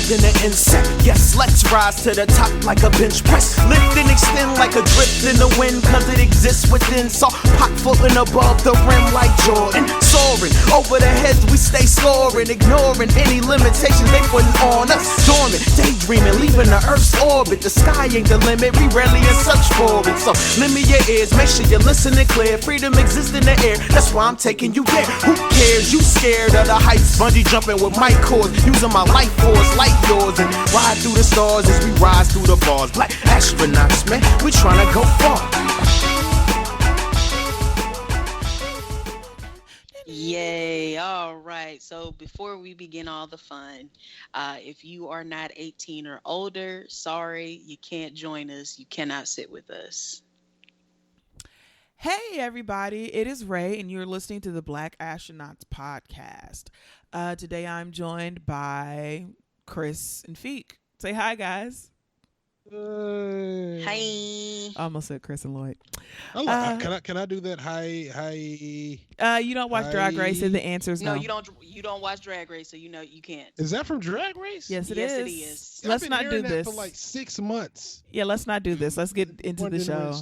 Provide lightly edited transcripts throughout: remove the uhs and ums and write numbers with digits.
than an insect. Yes, let's rise to the top like a bench press. Lift and extend like a drift in the wind, cause it exists within. So pop footing above the rim like Jordan. Soaring over the heads, we stay soaring, ignoring any limitations they putting on us. Dormant, daydreaming, leaving the Earth's orbit. The sky ain't the limit, we rarely in search for it. So lend me your ears, make sure you're listening clear. Freedom exists in the air, that's why I'm taking you there. Who cares? You scared of the heights, bungee jumping with mic cords, using my life force like yours, and ride through the stars as we rise through the bars. Black astronauts, man, we tryna go far. Yay. All right. So before we begin all the fun, if you are not 18 or older, sorry, you can't join us. You cannot sit with us. Hey, everybody. It is Ray, and you're listening to the Black Astronauts podcast. Today, I'm joined by Chris and Feeq. Say hi, guys. Hi. I almost said Chris and Lloyd. Can I do that? Hi. You don't watch Drag Race, and the answer is no. No, you don't watch Drag Race, so you know you can't. Is that from Drag Race? Yes, it Yes, is. it is. Let's not do this for like 6 months. Yeah, let's not do this. Let's get into the show.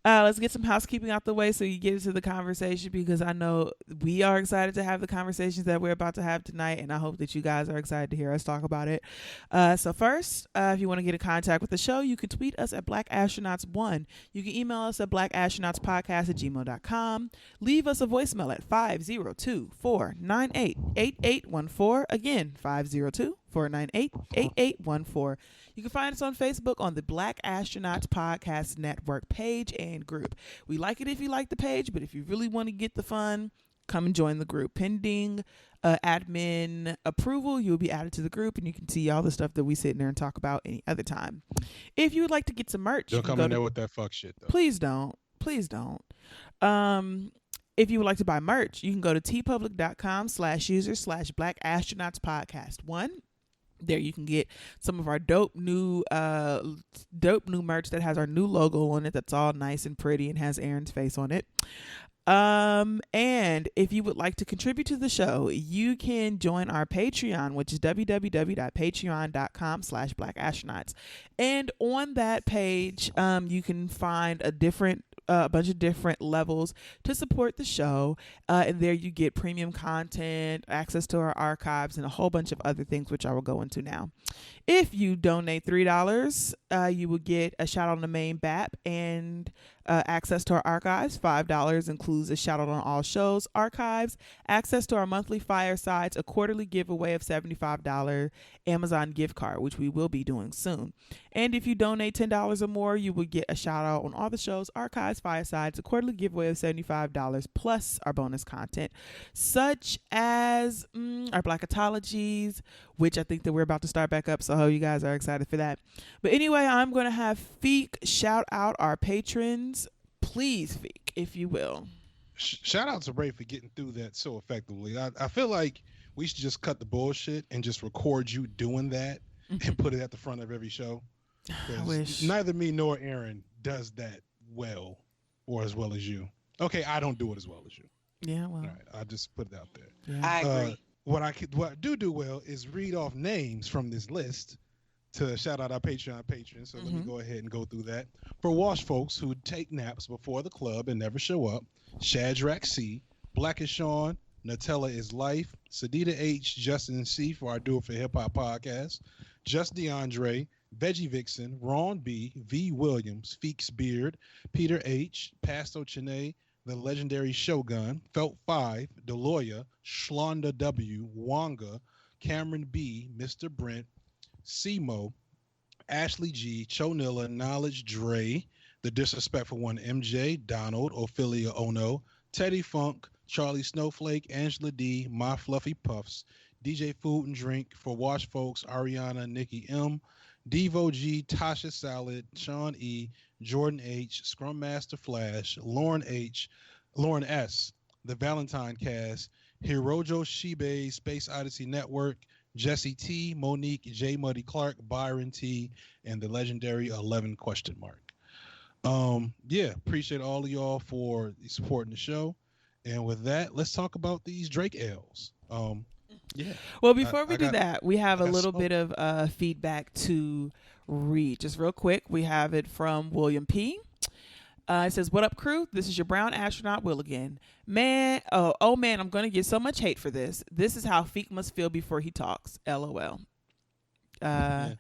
Let's get some housekeeping out the way so you get into the conversation, because I know we are excited to have the conversations that we're about to have tonight, and I hope that you guys are excited to hear us talk about it. So first, if you want to get in contact with the show, you can tweet us at BlackAstronauts1. You can email us at blackastronights@gmail.com. Leave us a voicemail at 502-498-8814. Again, 502-498-8814. You can find us on Facebook on the Black Astronauts Podcast Network page and group. We like it if you like the page, but if you really want to get the fun, come and join the group. Pending admin approval, you'll be added to the group, and you can see all the stuff that we sit in there and talk about any other time. If you would like to get some merch, don't come in there with that fuck shit, though. Please don't. Please don't. If you would like to buy merch, you can go to tpublic.com/user/Black-Astronauts-Podcast-1. There you can get some of our dope new merch that has our new logo on it. That's all nice and pretty and has Aaron's face on it. And if you would like to contribute to the show, you can join our Patreon, which is www.patreon.com/blackastronauts. And on that page, you can find a bunch of different levels to support the show. And there you get premium content, access to our archives, and a whole bunch of other things, which I will go into now. If you donate $3, you will get a shout out on the main BAP and access to our archives. $5 includes a shout out on all shows, archives, access to our monthly firesides, a quarterly giveaway of $75 Amazon gift card, which we will be doing soon. And if you donate $10 or more, you will get a shout out on all the shows, archives, firesides, a quarterly giveaway of $75 plus our bonus content, such as our Blackatologies, which I think that we're about to start back up. So I hope you guys are excited for that. But anyway, I'm going to have Feeq shout out our patrons. Please, Feeq, if you will. Shout out to Ray for getting through that so effectively. I feel like we should just cut the bullshit and just record you doing that and put it at the front of every show. I wish. Neither me nor Aaron does that well or as well as you. Okay, I don't do it as well as you. Yeah, well. All right, I'll just put it out there. Yeah. I agree. What I do well is read off names from this list to shout out our Patreon patrons. So let me go ahead and go through that. For wash folks who take naps before the club and never show up, Shadrack C, Black is Sean, Nutella is Life, Sadida H, Justin C for our Do It for Hip Hop podcast, Just DeAndre, Veggie Vixen, Ron B, V Williams, Feeks Beard, Peter H, Pasto Chene, The Legendary Shogun, Felt 5, Deloya, Shlonda W, Wonga, Cameron B, Mr. Brent, Simo, Ashley G, Chonilla, Knowledge Dre, The Disrespectful One MJ, Donald, Ophelia Ono, Teddy Funk, Charlie Snowflake, Angela D, My Fluffy Puffs, DJ Food and Drink, For Wash Folks, Ariana, Nikki M, Devo G, Tasha Salad, Sean E, Jordan H, Scrum Master Flash, Lauren H, Lauren S, The Valentine Cast, Hirojo Shibe, Space Odyssey Network, Jesse T, Monique, J Muddy Clark, Byron T, and the legendary 11 ? Yeah, appreciate all of y'all for supporting the show. And with that, let's talk about these Drake L's. Yeah. Well, before we I do got- that, we have I a got little smoke. bit of feedback to read. Just real quick, we have it from William P. It says, "What up, crew? This is your brown astronaut Will again. Man, oh man, I'm gonna get so much hate for this. This is how Feeq must feel before he talks. LOL. Yeah.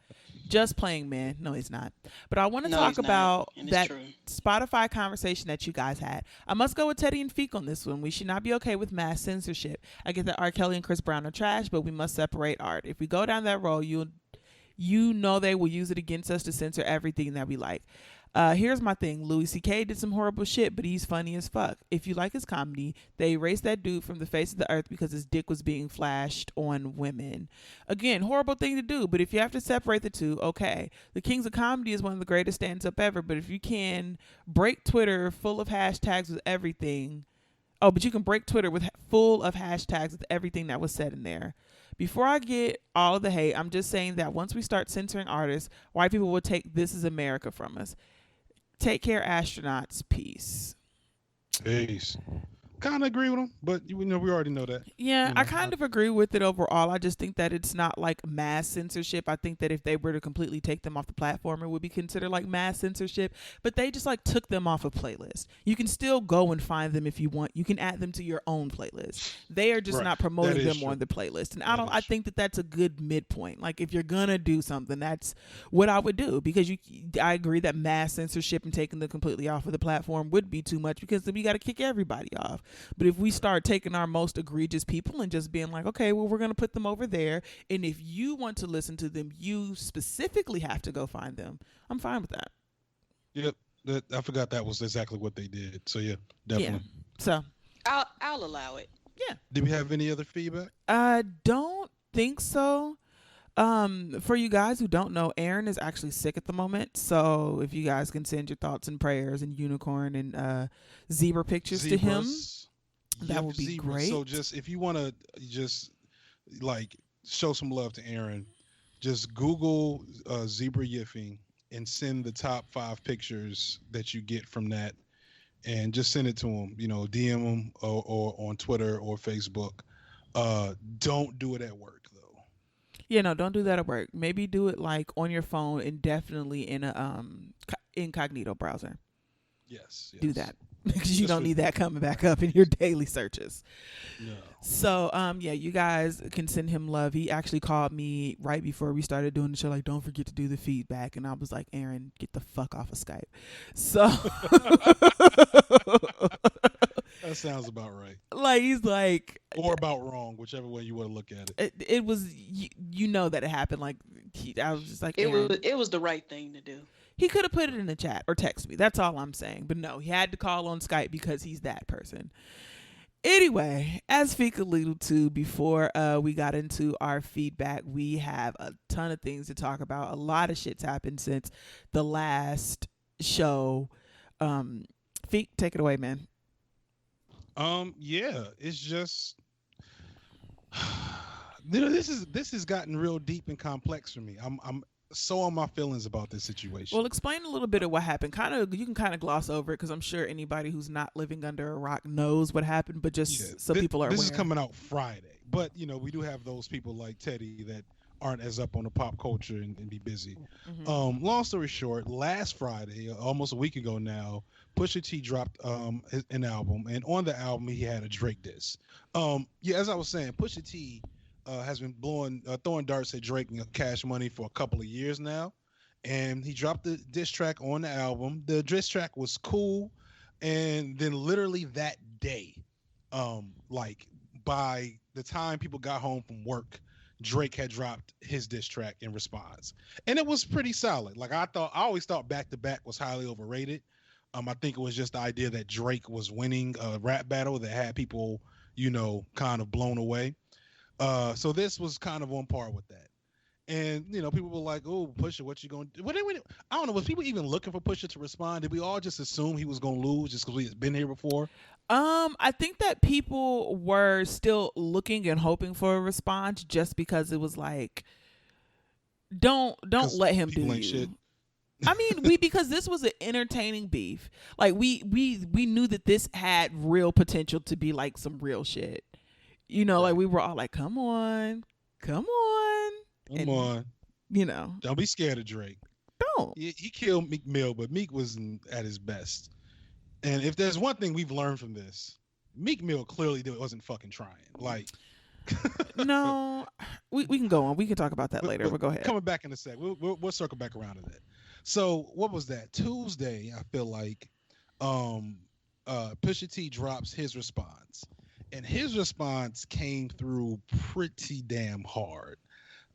Just playing, man. No, he's not. But I want to No, talk he's not, about and it's that true. Spotify conversation that you guys had. I must go with Teddy and Feeq on this one. We should not be okay with mass censorship. I get that R. Kelly and Chris Brown are trash, but we must separate art. If we go down that road, you know they will use it against us to censor everything that we like. Here's my thing. Louis C.K. did some horrible shit, but he's funny as fuck. If you like his comedy, they erased that dude from the face of the earth because his dick was being flashed on women. Again, horrible thing to do, but if you have to separate the two, okay. The Kings of Comedy is one of the greatest stand-up ever, but if you can break Twitter full of hashtags with everything... Oh, but you can break Twitter with full of hashtags with everything that was said in there. Before I get all of the hate, I'm just saying that once we start censoring artists, white people will take This Is America from us. Take care, astronauts. Peace. Peace. Kind of agree with him, but we already know that. Yeah, I kind of agree with it overall. I just think that it's not like mass censorship. I think that if they were to completely take them off the platform, it would be considered like mass censorship. But they just like took them off a playlist. You can still go and find them if you want. You can add them to your own playlist. They are just Right. not promoting That is them true. on the playlist. And That is I think that that's a good midpoint. Like if you're gonna do something, that's what I would do, because I agree that mass censorship and taking them completely off of the platform would be too much, because then we got to kick everybody off. But if we start taking our most egregious people and just being like, okay, well, we're going to put them over there, and if you want to listen to them, you specifically have to go find them, I'm fine with that. Yep. I forgot that was exactly what they did. So yeah, definitely. Yeah. So I'll allow it. yeah, Did we have any other feedback? I don't think so. For you guys who don't know, Aaron is actually sick at the moment. So if you guys can send your thoughts and prayers and unicorn and zebra pictures to him, that would be zebras. great. So just if you want to just like show some love to Aaron, just Google zebra yiffing and send the top 5 pictures that you get from that, and just send it to him. DM him or on Twitter or Facebook. Don't do it at work though. Yeah, no, don't do that at work. Maybe do it like on your phone and definitely in a incognito browser. Yes. Do that, because you Just don't for- need that coming back up in your daily searches. No. So, yeah, you guys can send him love. He actually called me right before we started doing the show, like, don't forget to do the feedback. And I was like, Aaron, get the fuck off of Skype. So, That sounds about right. like, he's like, Or about wrong, whichever way you want to look at it. it was, you know that it happened. Like, I was just like, Aaron. It was the right thing to do. He could have put it in the chat or text me. That's all I'm saying. But no, he had to call on Skype because he's that person. Anyway, as Feeq alluded to before we got into our feedback, we have a ton of things to talk about. A lot of shit's happened since the last show. Feeq, take it away, man. Yeah, it's just this has gotten real deep and complex for me. I'm so on my feelings about this situation. Well, explain a little bit of what happened. You can kind of gloss over it, because I'm sure anybody who's not living under a rock knows what happened, but just so people are this aware. is coming out Friday, but we do have those people like Teddy that aren't as up on the pop culture and be busy. Mm-hmm. Long story short, last Friday, almost a week ago now, Pusha T dropped an album, and on the album he had a Drake diss. As I was saying, Pusha T has been throwing darts at Drake and Cash Money for a couple of years now, and he dropped the diss track on the album. The diss track was cool, and then literally that day, like by the time people got home from work, Drake had dropped his diss track in response, and it was pretty solid. Like I always thought Back to Back was highly overrated. I think it was just the idea that Drake was winning a rap battle that had people, kind of blown away. So this was kind of on par with that. And, people were like, oh, Pusha, what you going to do? I don't know. Was people even looking for Pusha to respond? Did we all just assume he was going to lose just because we had been here before? I think that people were still looking and hoping for a response, just because it was like, don't let him do you. Shit. I mean, because this was an entertaining beef. Like we knew that this had real potential to be like some real shit. You know, like we were all like, come on. Come on. You know. Don't be scared of Drake. Don't. He killed Meek Mill, but Meek wasn't at his best. And if there's one thing we've learned from this, Meek Mill clearly wasn't fucking trying. Like, no, we can go on. We can talk about that later. But go ahead. Coming back in a sec. We'll circle back around to that. So what was that? Tuesday, I feel like Pusha T drops his response. And his response came through pretty damn hard.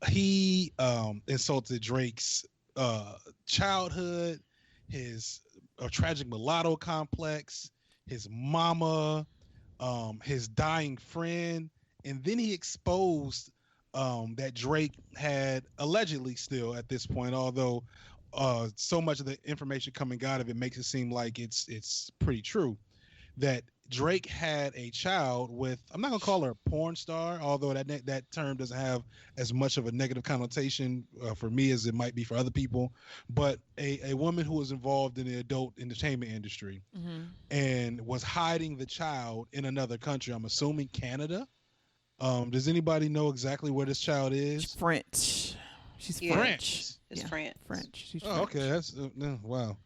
He insulted Drake's childhood, his tragic mulatto complex, his mama, his dying friend, and then he exposed that Drake had allegedly still at this point, although so much of the information coming out of it makes it seem like it's pretty true, that Drake had a child with, I'm not gonna call her a porn star, although that term doesn't have as much of a negative connotation for me as it might be for other people, but a woman who was involved in the adult entertainment industry and was hiding the child in another country. I'm assuming Canada. Does anybody know exactly where this child is? She's French. She's Yeah. French. It's Yeah, France. French. She's Oh, French. okay. That's wow.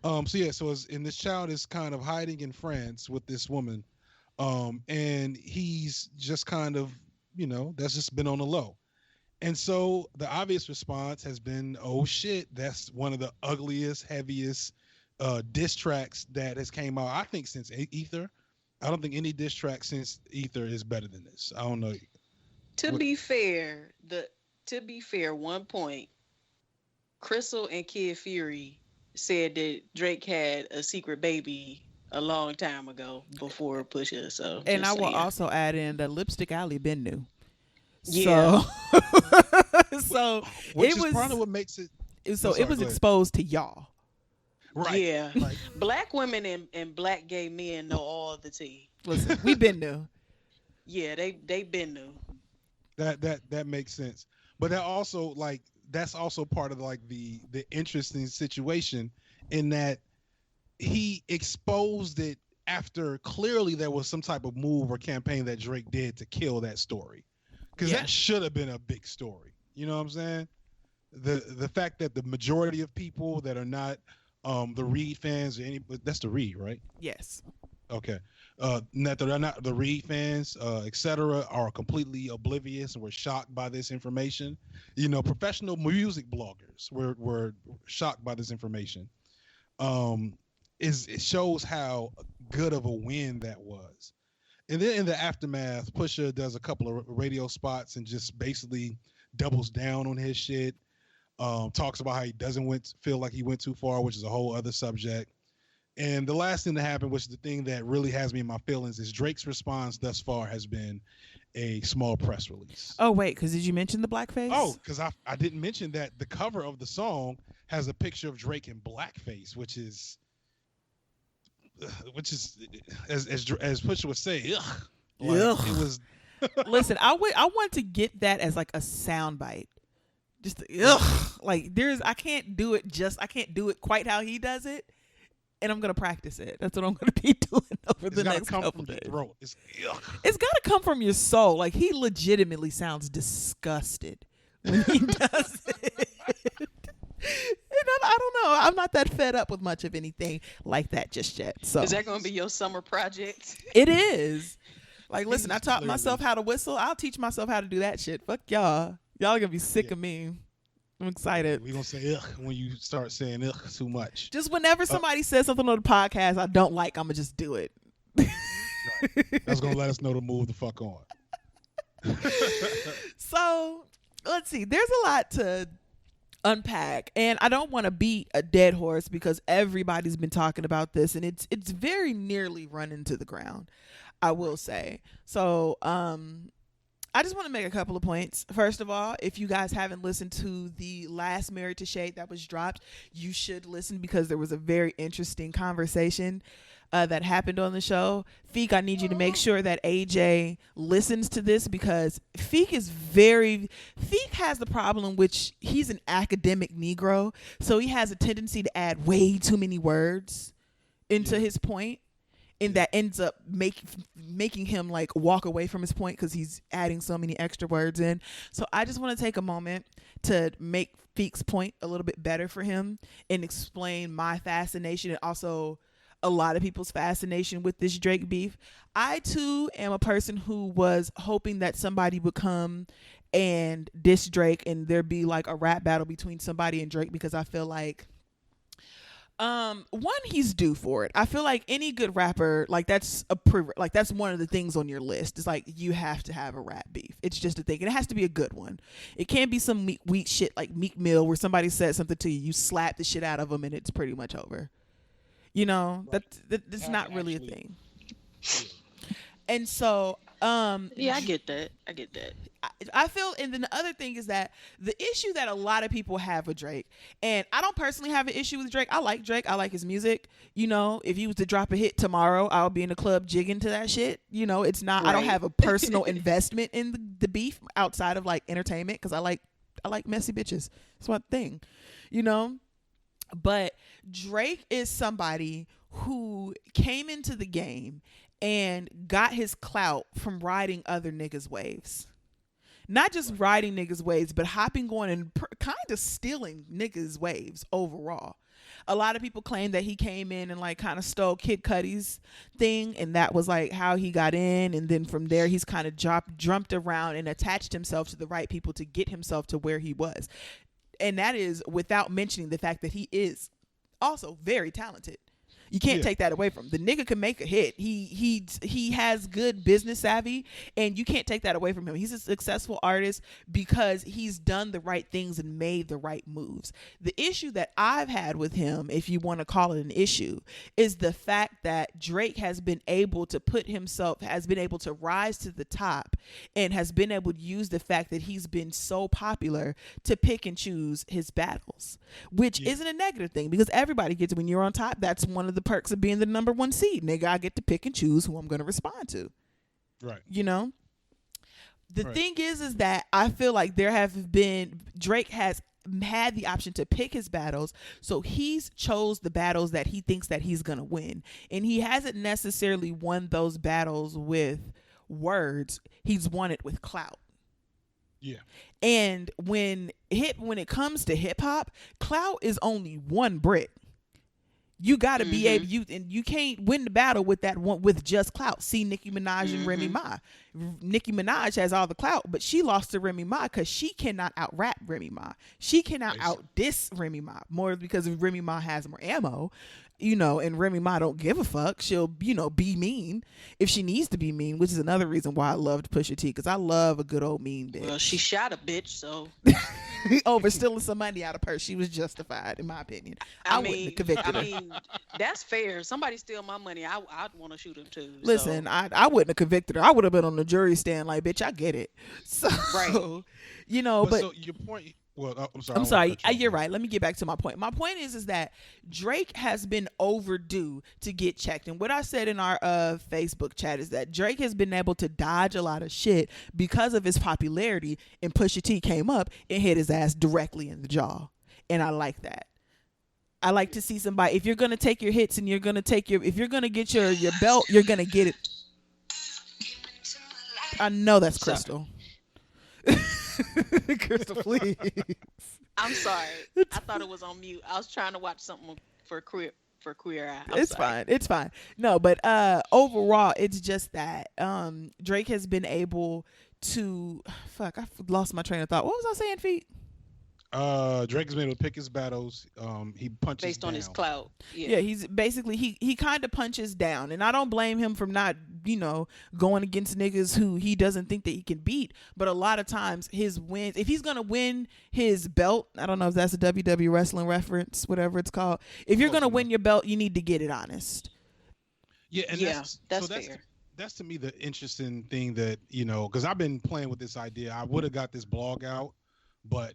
And this child is kind of hiding in France with this woman, and he's just kind of, that's just been on the low. And so the obvious response has been, oh shit, that's one of the ugliest, heaviest diss tracks that has came out, I think, since Ether. I don't think any diss track since Ether is better than this. I don't know. To be fair, 1 point, Krystal and Kid Fury said that Drake had a secret baby a long time ago before Pusha. So, And I will saying. also add in that Lipstick Alley been new. Yeah. So Which it is was part of what makes it. so sorry, it was go ahead. exposed to y'all. Right. Yeah. Right. Black women and black gay men know all the tea. Listen, we been new. Yeah, they been new. That makes sense. But that's also part of the interesting situation in that he exposed it after clearly there was some type of move or campaign that Drake did to kill that story. Because that should have been a big story. You know what I'm saying? The fact that the majority of people that are not the Reed fans or that's the Reed, right? Yes. Okay. That they're not the Reed fans, etc., are completely oblivious and were shocked by this information. Professional music bloggers were shocked by this information. It shows how good of a win that was. And then in the aftermath, Pusha does a couple of radio spots and just basically doubles down on his shit. Talks about how he doesn't feel like he went too far, which is a whole other subject. And the last thing that happened, which is the thing that really has me in my feelings, is Drake's response thus far has been a small press release. Oh, wait, because did you mention the blackface? Oh, because I didn't mention that the cover of the song has a picture of Drake in blackface, which is as Pusha would say, ugh. Ugh. It was. Listen, I want to get that as like a soundbite. Just ugh. Like I can't do it quite how he does it. And I'm gonna practice it. That's what I'm gonna be doing over the next couple days. It's gotta come from your soul. Like he legitimately sounds disgusted when he does it. And I don't know. I'm not that fed up with much of anything like that just yet. So Is that gonna be your summer project? it is. Like, listen, I taught myself how to whistle. I'll teach myself how to do that shit. Fuck y'all. Y'all gonna be sick of me. I'm excited. We're gonna say ugh when you start saying ugh too much. Just whenever somebody says something on the podcast I don't like, I'm gonna just do it. Right. That's gonna let us know to move the fuck on. So let's see. There's a lot to unpack, and I don't want to beat a dead horse because everybody's been talking about this, and it's very nearly run into the ground, I will say. So I just want to make a couple of points. First of all, if you guys haven't listened to the last Married to Shade that was dropped, you should listen because there was a very interesting conversation that happened on the show. Feeq, I need you to make sure that AJ listens to this because Feeq has the problem in which he's an academic Negro, so he has a tendency to add way too many words into his point. and that ends up making him like walk away from his point because he's adding so many extra words in. So I just want to take a moment to make Feeq's point a little bit better for him and explain my fascination and also a lot of people's fascination with this Drake beef. I too am a person who was hoping that somebody would come and diss Drake and there be like a rap battle between somebody and Drake, because I feel like one, he's due for it. I feel like any good rapper, like that's that's one of the things on your list. It's like you have to have a rap beef. It's just a thing, and it has to be a good one. It can't be some weak shit like Meek Mill where somebody said something to you, you slap the shit out of them, and it's pretty much over. You know, Right. that's not really a thing. And so, Yeah, I get that. I feel, and then the other thing is that the issue that a lot of people have with Drake, and I don't personally have an issue with Drake. I like Drake. I like his music. You know, if he was to drop a hit tomorrow, I'll be in the club jigging to that shit. You know, it's not, I don't Right. have a personal investment in the beef outside of like entertainment, because I like messy bitches. It's my thing, you know? But Drake is somebody who came into the game and got his clout from riding other niggas' waves. Not just riding niggas' waves, but hopping on and kind of stealing niggas' waves overall. A lot of people claim that he came in and like kind of stole Kid Cudi's thing, and that was like how he got in, and then from there he's kind of jumped around and attached himself to the right people to get himself to where he was. And that is without mentioning the fact that he is also very talented. You can't take that away from him. The nigga can make a hit. He has good business savvy, and you can't take that away from him. He's a successful artist because he's done the right things and made the right moves. The issue that I've had with him, if you want to call it an issue, is the fact that Drake has been able to rise to the top, and has been able to use the fact that he's been so popular to pick and choose his battles, which isn't a negative thing, because everybody gets, when you're on top, that's one of the perks of being the number one seed. Nigga, I get to pick and choose who I'm going to respond to. Right. You know? The thing is that I feel like Drake has had the option to pick his battles, so he's chose the battles that he thinks that he's going to win. And he hasn't necessarily won those battles with words. He's won it with clout. Yeah. And when it comes to hip hop, clout is only one brick. You got to be able, you can't win the battle with that one with just clout. See Nicki Minaj and Remy Ma. Nicki Minaj has all the clout, but she lost to Remy Ma because she cannot out rap Remy Ma. She cannot out diss Remy Ma, more because Remy Ma has more ammo, you know, and Remy Ma don't give a fuck. She'll, you know, be mean if she needs to be mean, which is another reason why I loved Pusha T, because I love a good old mean bitch. Well, she shot a bitch, so over stealing some money out of her. She was justified, in my opinion. I wouldn't have convicted her. That's fair. Somebody steal my money, I'd want to shoot him too. Listen, I wouldn't have convicted her. I would have been on the jury stand like, bitch, I get it. So, you know, but so your point. Well, I'm sorry. You're right. Let me get back to my point. My point is that Drake has been overdue to get checked. And what I said in our Facebook chat is that Drake has been able to dodge a lot of shit because of his popularity, and Pusha T came up and hit his ass directly in the jaw. And I like that. I like to see somebody, if you're going to take your hits and if you're going to get your belt, you're going to get it. I know that's Krystal. Krystal, please. I'm sorry. I thought it was on mute. I was trying to watch something for Queer Eye. It's fine. No, but overall, it's just that Drake has been able to. Fuck, I lost my train of thought. What was I saying, Feeq? Drake has been able to pick his battles. He punches based on his clout. Yeah, he's basically he kind of punches down, and I don't blame him from not, you know, going against niggas who he doesn't think that he can beat. But a lot of times his wins, if he's gonna win his belt, I don't know if that's a WWE wrestling reference, whatever it's called. If you're gonna win your belt, you need to get it honest. Yeah, and that's fair. That's to me the interesting thing that, you know, because I've been playing with this idea. I would have got this blog out, but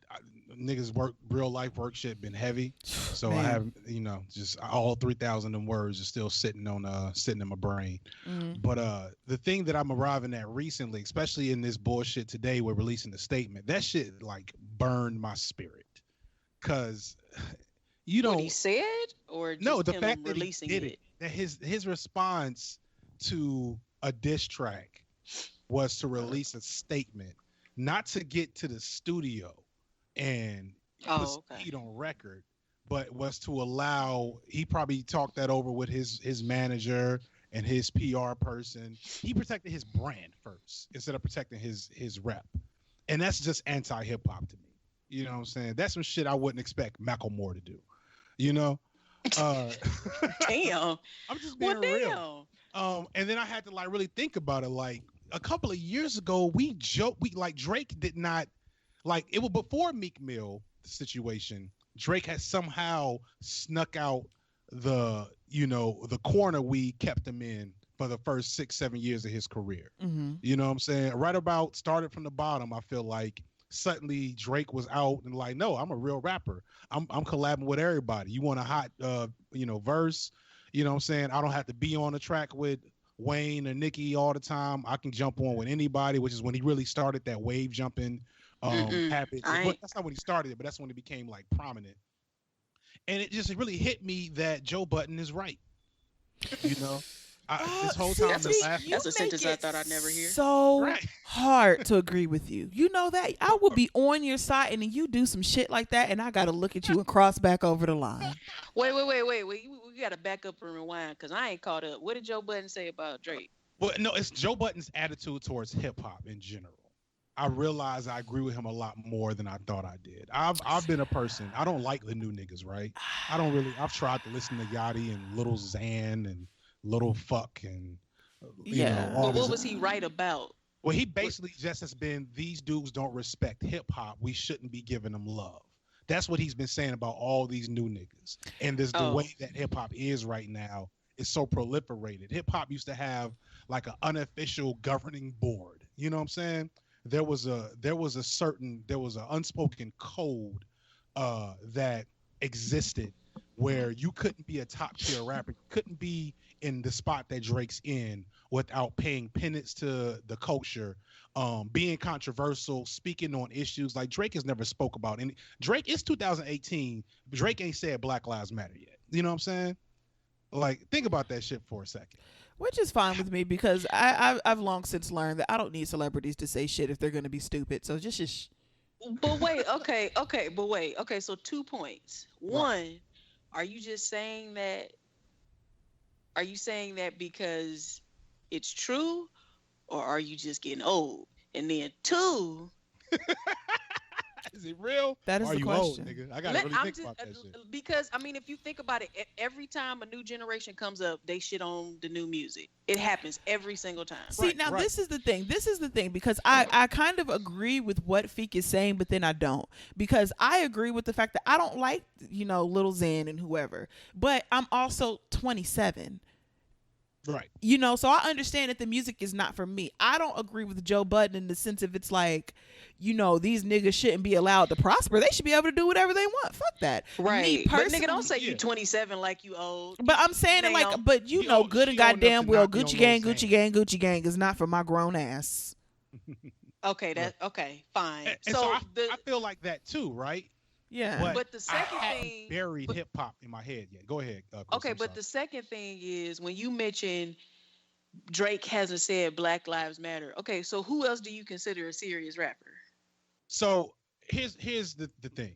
niggas real life work shit been heavy, so man. I have, you know, just all 3,000 of them words are still sitting in my brain. But the thing that I'm arriving at recently, especially in this bullshit today, we're releasing the statement. That shit like burned my spirit, cause you don't. What he said, or just no, the him fact that releasing he did it. that his response to a diss track was to release a statement, not to get to the studio and put Oh, okay. speed on record, but was to allow. He probably talked that over with his manager and his PR person. He protected his brand first instead of protecting his rep, and that's just anti hip hop to me. You know what I'm saying? That's some shit I wouldn't expect Macklemore to do. You know. Uh, Damn. I'm just being Well, real. damn. And then I had to like really think about it. Like a couple of years ago, we joked. We like Drake did not like it was before Meek Mill situation. Drake had somehow snuck out the corner we kept him in for the first 6-7 years of his career. Mm-hmm. You know what I'm saying? Right about started from the bottom. I feel like suddenly Drake was out and like, no, I'm a real rapper. I'm collabing with everybody. You want a hot verse? You know what I'm saying? I don't have to be on the track with Wayne or Nicki all the time. I can jump on with anybody, which is when he really started that wave jumping habit. That's not when he started it, but that's when it became like prominent. And it just really hit me that Joe Budden is right. You know, this whole time that's a sentence I thought I'd never hear. So Right. hard to agree with you. You know that I would be on your side, and then you do some shit like that, and I gotta look at you and cross back over the line. Wait. We got to back up and rewind because I ain't caught up. What did Joe Budden say about Drake? Well, no, it's Joe Budden's attitude towards hip hop in general. I realize I agree with him a lot more than I thought I did. I've been a person. I don't like the new niggas, right? I've tried to listen to Yachty and Little Xan and Little Fuck and But what was he right about? Well, he basically just has been, these dudes don't respect hip hop. We shouldn't be giving them love. That's what he's been saying about all these new niggas. And the way that hip hop is right now is so proliferated. Hip hop used to have like an unofficial governing board. You know what I'm saying? There was an unspoken code that existed where you couldn't be a top tier rapper, you couldn't be in the spot that Drake's in without paying penance to the culture, being controversial, speaking on issues. Like Drake has never spoke about any. Drake, it's 2018. Drake ain't said Black Lives Matter yet. You know what I'm saying? Like, think about that shit for a second. Which is fine with me because I've long since learned that I don't need celebrities to say shit if they're gonna be stupid. So just. But wait, okay. So 2 points. One, are you just saying that? Are you saying that because it's true, or are you just getting old? And then 2, is it real? That is the question. Old, nigga? I gotta really think about that shit. Because I mean, if you think about it, every time a new generation comes up, they shit on the new music. It happens every single time. See, this is the thing. This is the thing because I kind of agree with what Feeq is saying, but then I don't, because I agree with the fact that I don't like Little Xan and whoever, but I'm also 27. Right. So I understand that the music is not for me. I don't agree with Joe Budden in the sense of it's like, these niggas shouldn't be allowed to prosper. They should be able to do whatever they want. Fuck that. Right. Me But personally, nigga, don't say you 27 like you old. But I'm saying it like, but good and goddamn well, Gucci gang is not for my grown ass. Okay, okay, fine. And so I feel like that too, right? Yeah. But the second I hadn't thing buried hip hop in my head yet. Go ahead. Chris, okay, but the second thing is when you mention Drake hasn't said Black Lives Matter. Okay, so who else do you consider a serious rapper? So here's the thing.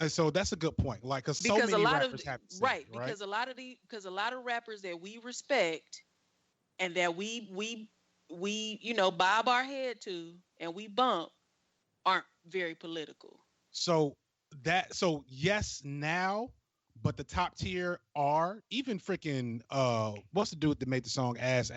And so that's a good point. Like, because so many rappers haven't said it, because a lot of rappers that we respect and that we bob our head to and we bump aren't very political. So yes now, but the top tier are even freaking what's the dude that made the song ass.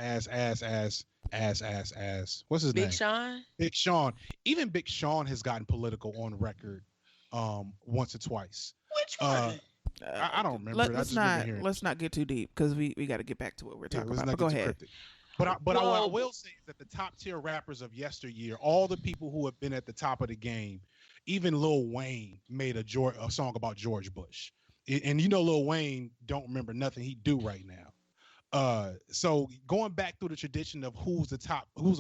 What's his name? Big Sean? Big Sean. Even Big Sean has gotten political on record once or twice. Which one? I don't remember. Let's not get too deep because we got to get back to what we're talking about. But go ahead. But what I will say is that the top tier rappers of yesteryear, all the people who have been at the top of the game, even Lil Wayne made a song about George Bush. And Lil Wayne don't remember nothing he do right now. So going back through the tradition of who's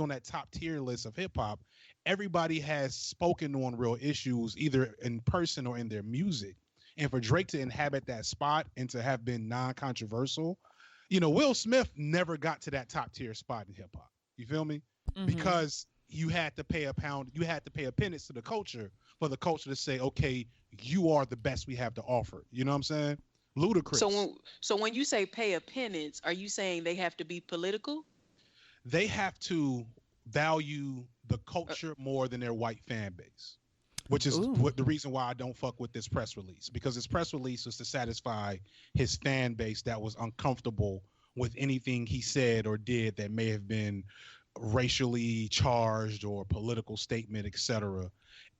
on that top tier list of hip hop, everybody has spoken on real issues, either in person or in their music. And for Drake to inhabit that spot and to have been non-controversial, Will Smith never got to that top tier spot in hip hop. You feel me? Mhm. Because you had to pay a penance to the culture for the culture to say, okay, you are the best we have to offer. You know what I'm saying? Ludicrous. So when you say pay a penance, are you saying they have to be political? They have to value the culture more than their white fan base, which is the reason why I don't fuck with this press release, because this press release was to satisfy his fan base that was uncomfortable with anything he said or did that may have been racially charged or political statement, etc.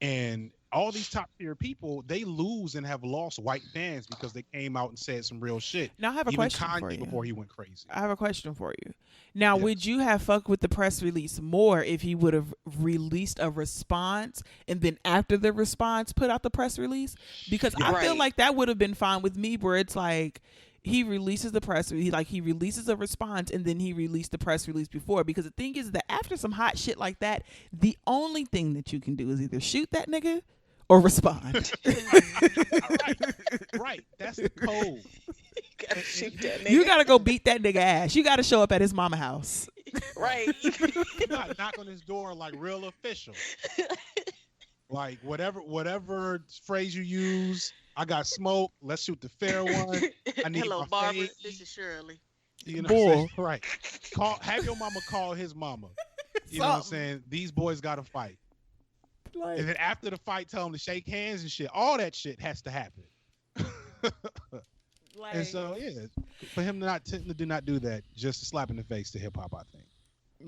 And all these top tier people, they lose and have lost white fans because they came out and said some real shit. Now I have a Even question Kanye for you. before he went crazy. I have a question for you. Now, Yes. would you have fucked with the press release more if he would have released a response and then after the response put out the press release? Because I feel Right. like that would have been fine with me, where it's like he releases the press release, like he releases a response and then he released the press release before. Because the thing is that after some hot shit like that, the only thing that you can do is either shoot that nigga or respond. Right. That's the code. Gotta shoot that nigga. You gotta go beat that nigga ass. You gotta show up at his mama house. Right. You gotta knock on his door like real official. Like whatever phrase you use. I got smoke. Let's shoot the fair one. I need Hello, my Barbara. fade. This is Shirley. You know what I'm saying? Bull. Right. Have your mama call his mama. You know what I'm saying? These boys gotta fight. Like, And then after the fight, tell them to shake hands and shit. All that shit has to happen. And so, yeah, for him to not do that, just a slap in the face to hip hop, I think.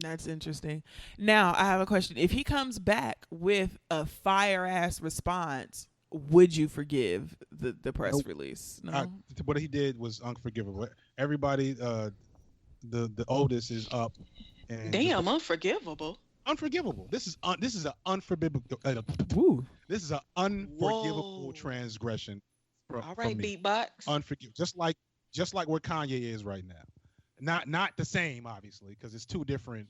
that's interesting. Now I have a question. If he comes back with a fire ass response, would you forgive the press Nope. release? No. What he did was unforgivable. Everybody, the oldest is up. And Damn, unforgivable. unforgivable. This is an unforgivable. Woo. This is an unforgivable Whoa. transgression. All right, me. beatbox. Unforgivable. Just like where Kanye is right now. Not the same, obviously, because it's two different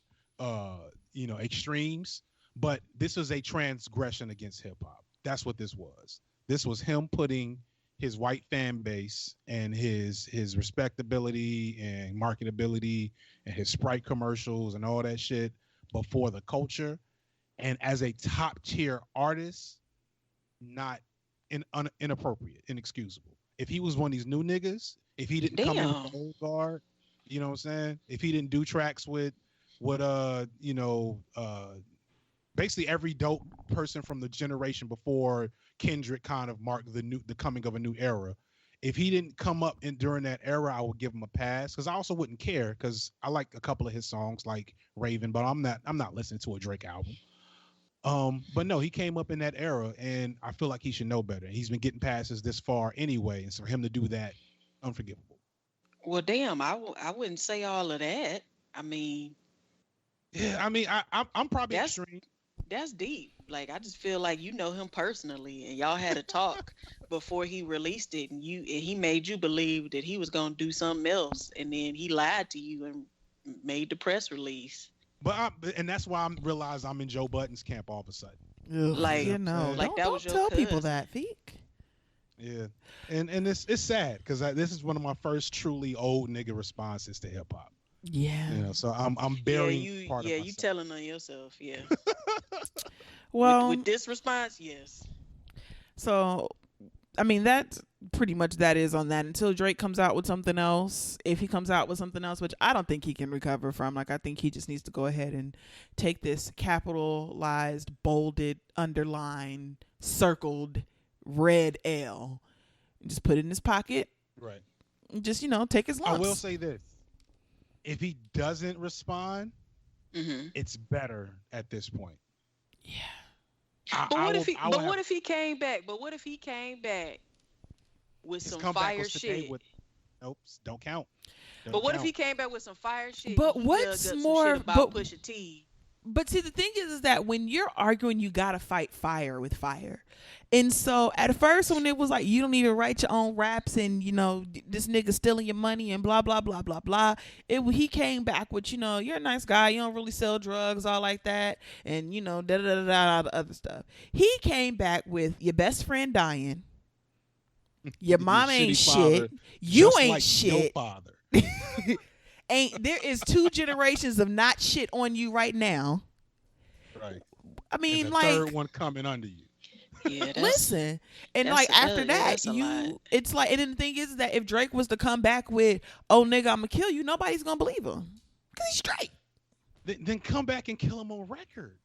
extremes. But this is a transgression against hip hop. That's what this was. This was him putting his white fan base and his respectability and marketability and his Sprite commercials and all that shit before the culture. And as a top tier artist, not inappropriate, inexcusable. If he was one of these new niggas, if he didn't come in with the old guard, you know what I'm saying? If he didn't do tracks with basically every dope person from the generation before Kendrick kind of marked the coming of a new era. If he didn't come up during that era, I would give him a pass, because I also wouldn't care, because I like a couple of his songs like Raven, but I'm not listening to a Drake album. But no, he came up in that era, and I feel like he should know better. He's been getting passes this far anyway, and so for him to do that, unforgivable. Well, damn, I wouldn't say all of that. I mean, Yeah, I mean, I'm probably extreme. that's deep. Like, I just feel like you know him personally, and y'all had a talk before he released it, and he made you believe that he was gonna do something else, and then he lied to you and made the press release. And that's why I realized I'm in Joe Budden's camp all of a sudden. Like- like that don't was your tell people cousin. that, Feeq. Yeah, and it's sad because this is one of my first truly old nigga responses to hip hop. Yeah. You know, so I'm burying part of you myself. telling on yourself, yeah. Well, with this response, yes. so I mean that's pretty much that is on that until Drake comes out with something else. If he comes out with something else, which I don't think he can recover from, like I think he just needs to go ahead and take this capitalized, bolded, underlined, circled red L and just put it in his pocket. Right. And just, take his lumps. I will say this: if he doesn't respond, Mm-hmm. it's better at this point. Yeah. But what if he came back? But what if he came back with His some comeback fire was today shit? Nope, don't count. But what if he came back with some fire shit? But and he what's dug up some more- shit about Pusha T? But see, the thing is that when you're arguing, you gotta fight fire with fire. And so at first, when it was like you don't even write your own raps, and this nigga stealing your money and blah blah blah blah blah, he came back with you're a nice guy, you don't really sell drugs, all like that, and da da da da the other stuff. He came back with your best friend dying, your mom ain't shitty father, shit, you just ain't like shit. Your father. There is 2 generations of not shit on you right now. Right. I mean, and the like, third one coming under you. Yeah, that's, listen, and that's like after that, that's a lot. it's like, and then the thing is that if Drake was to come back with, "Oh nigga, I'ma kill you," nobody's gonna believe him because he's straight. Then come back and kill him on record.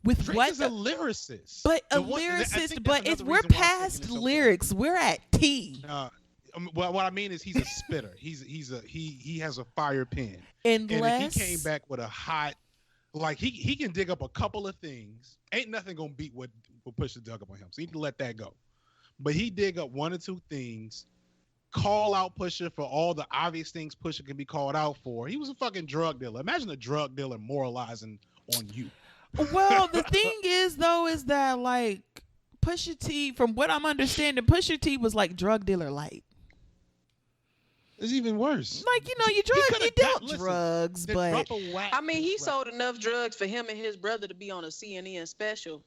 With Drake what? is a lyricist. But a I think lyricist. that's But if another we're reason why I'm past thinking it's okay. lyrics, we're at T. Well, what I mean is he's a spitter. He has a fire pen. Unless And if he came back with a hot, like he can dig up a couple of things. Ain't nothing gonna beat what Pusha dug up on him. So he can let that go. But he dig up 1 or 2 things, call out Pusha for all the obvious things Pusha can be called out for. He was a fucking drug dealer. Imagine a drug dealer moralizing on you. Well, the thing is though, is that like Pusha T, from what I'm understanding, Pusha T was like drug dealer light. It's even worse. Like, you dealt drugs, but I mean, he sold enough drugs for him and his brother to be on a CNN special.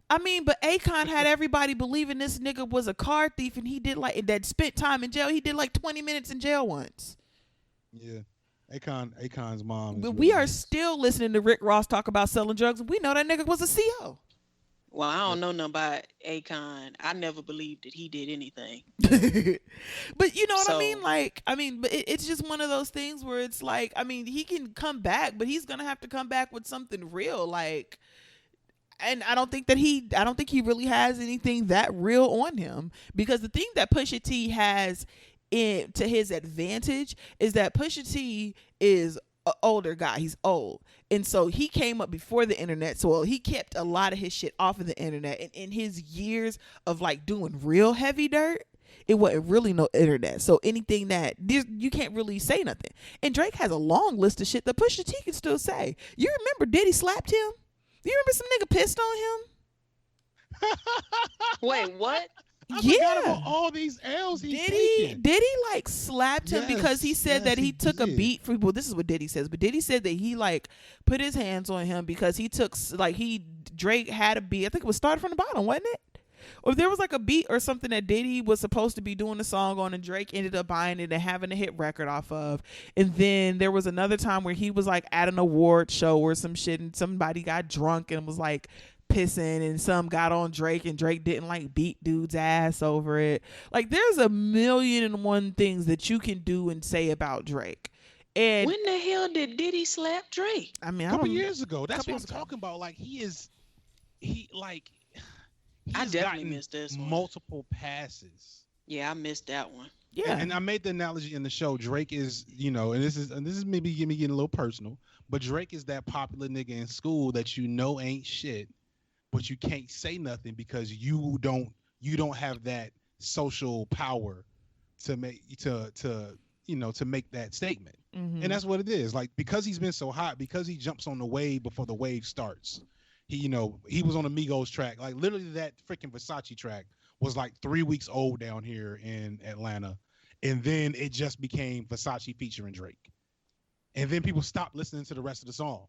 I mean, but Akon had everybody believing this nigga was a car thief, and he did like that. Spent time in jail. He did like 20 minutes in jail once. Yeah, Akon's mom. But we are still listening to Rick Ross talk about selling drugs. We know that nigga was a CO. Well, I don't know nothing about Akon. I never believed that he did anything. But you know what I mean? So- Like, I mean, but it's just one of those things where it's like, I mean, he can come back, but he's gonna have to come back with something real, like. And I don't think he really has anything that real on him, because the thing that Pusha T has to his advantage is that Pusha T is an older guy. He's old. And so he came up before the internet. So he kept a lot of his shit off of the internet. And in his years of like doing real heavy dirt, it wasn't really no internet. So anything that you can't really say nothing. And Drake has a long list of shit that Pusha T can still say. You remember Diddy slapped him? You remember some nigga pissed on him? Wait, what? I forgot about all these L's he's taking. Diddy like slapped him because he said that he took a did. beat for. Well, this is what Diddy says, but Diddy said that he like put his hands on him because he took Drake had a beat. I think it was started from the bottom, wasn't it? Or there was like a beat or something that Diddy was supposed to be doing a song on, and Drake ended up buying it and having a hit record off of. And then there was another time where he was like at an award show or some shit, and somebody got drunk and was like pissing, and some got on Drake, and Drake didn't like beat dude's ass over it. Like, there's a million and one things that you can do and say about Drake. And When the hell did Diddy slap Drake? I mean, A couple years ago. That's couple what I'm years ago. talking about. Like he's I definitely gotten missed this one. multiple passes. Yeah, I missed that one. yeah. And I made the analogy in the show. Drake is, and this is maybe me getting a little personal, but Drake is that popular nigga in school that you know ain't shit, but you can't say nothing because you don't have that social power to make that statement. Mhm. And that's what it is. Like, because he's been so hot, because he jumps on the wave before the wave starts. He was on a Migos track. Like, literally that freaking Versace track was like 3 weeks old down here in Atlanta. And then it just became Versace featuring Drake. And then people stopped listening to the rest of the song.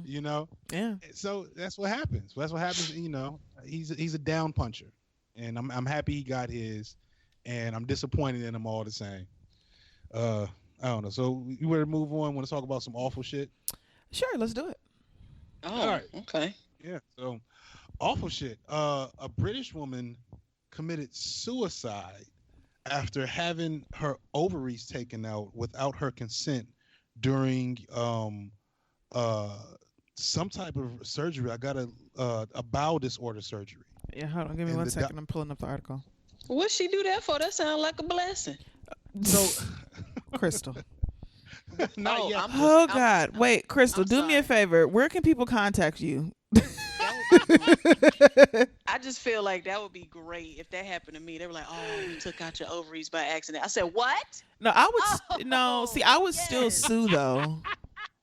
Yeah. So that's what happens. He's a down puncher. And I'm happy he got his. And I'm disappointed in him all the same. I don't know. So you ready to move on? Want to talk about some awful shit? Sure, let's do it. Oh, All right. okay. Yeah. So awful shit. A British woman committed suicide after having her ovaries taken out without her consent during some type of surgery. I got a bowel disorder surgery. Yeah, hold on. Give me And 1 the second. I'm pulling up the article. What'd she do that for? That sounds like a blessing. So Crystal. not yet. Oh God! Wait, Crystal, I'm do me a sorry. favor. Where can people contact you? I just feel like that would be great if that happened to me. They were like, "Oh, you took out your ovaries by accident." I said, "What? No, I would. No, see, I would still yes. sue though.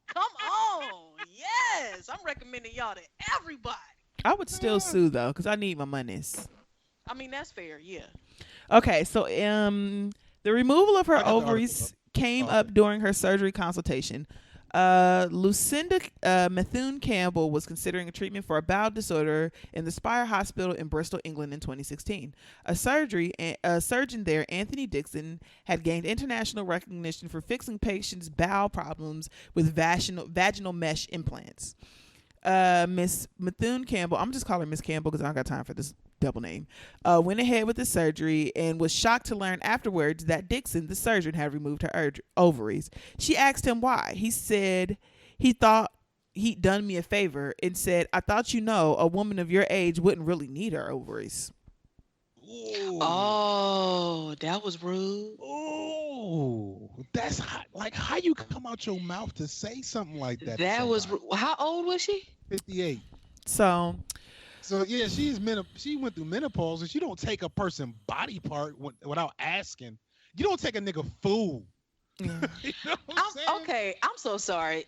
Come on, yes! I'm recommending y'all to everybody." I would still sue though, because I need my monies. I mean, that's fair, yeah. Okay, so the removal of her I got the ovaries article came Oh, up okay. during her surgery consultation. Lucinda Methune Campbell was considering a treatment for a bowel disorder in the Spire Hospital in Bristol, England in 2016. A surgeon there, Anthony Dixon, had gained international recognition for fixing patients' bowel problems with vaginal mesh implants. Miss Methune Campbell, I'm just calling her Miss Campbell because I don't got time for this double name, went ahead with the surgery and was shocked to learn afterwards that Dixon, the surgeon, had removed her ovaries. She asked him why. He said he thought he'd done me a favor and said, "I thought a woman of your age wouldn't really need her ovaries." Ooh. Oh, that was rude. Oh, that's like how you come out your mouth to say something like that. That was how old was she? 58. So yeah, she went through menopause, and you don't take a person body part without asking. You don't take a nigga food. yeah. You know what I'm saying? Okay, I'm so sorry.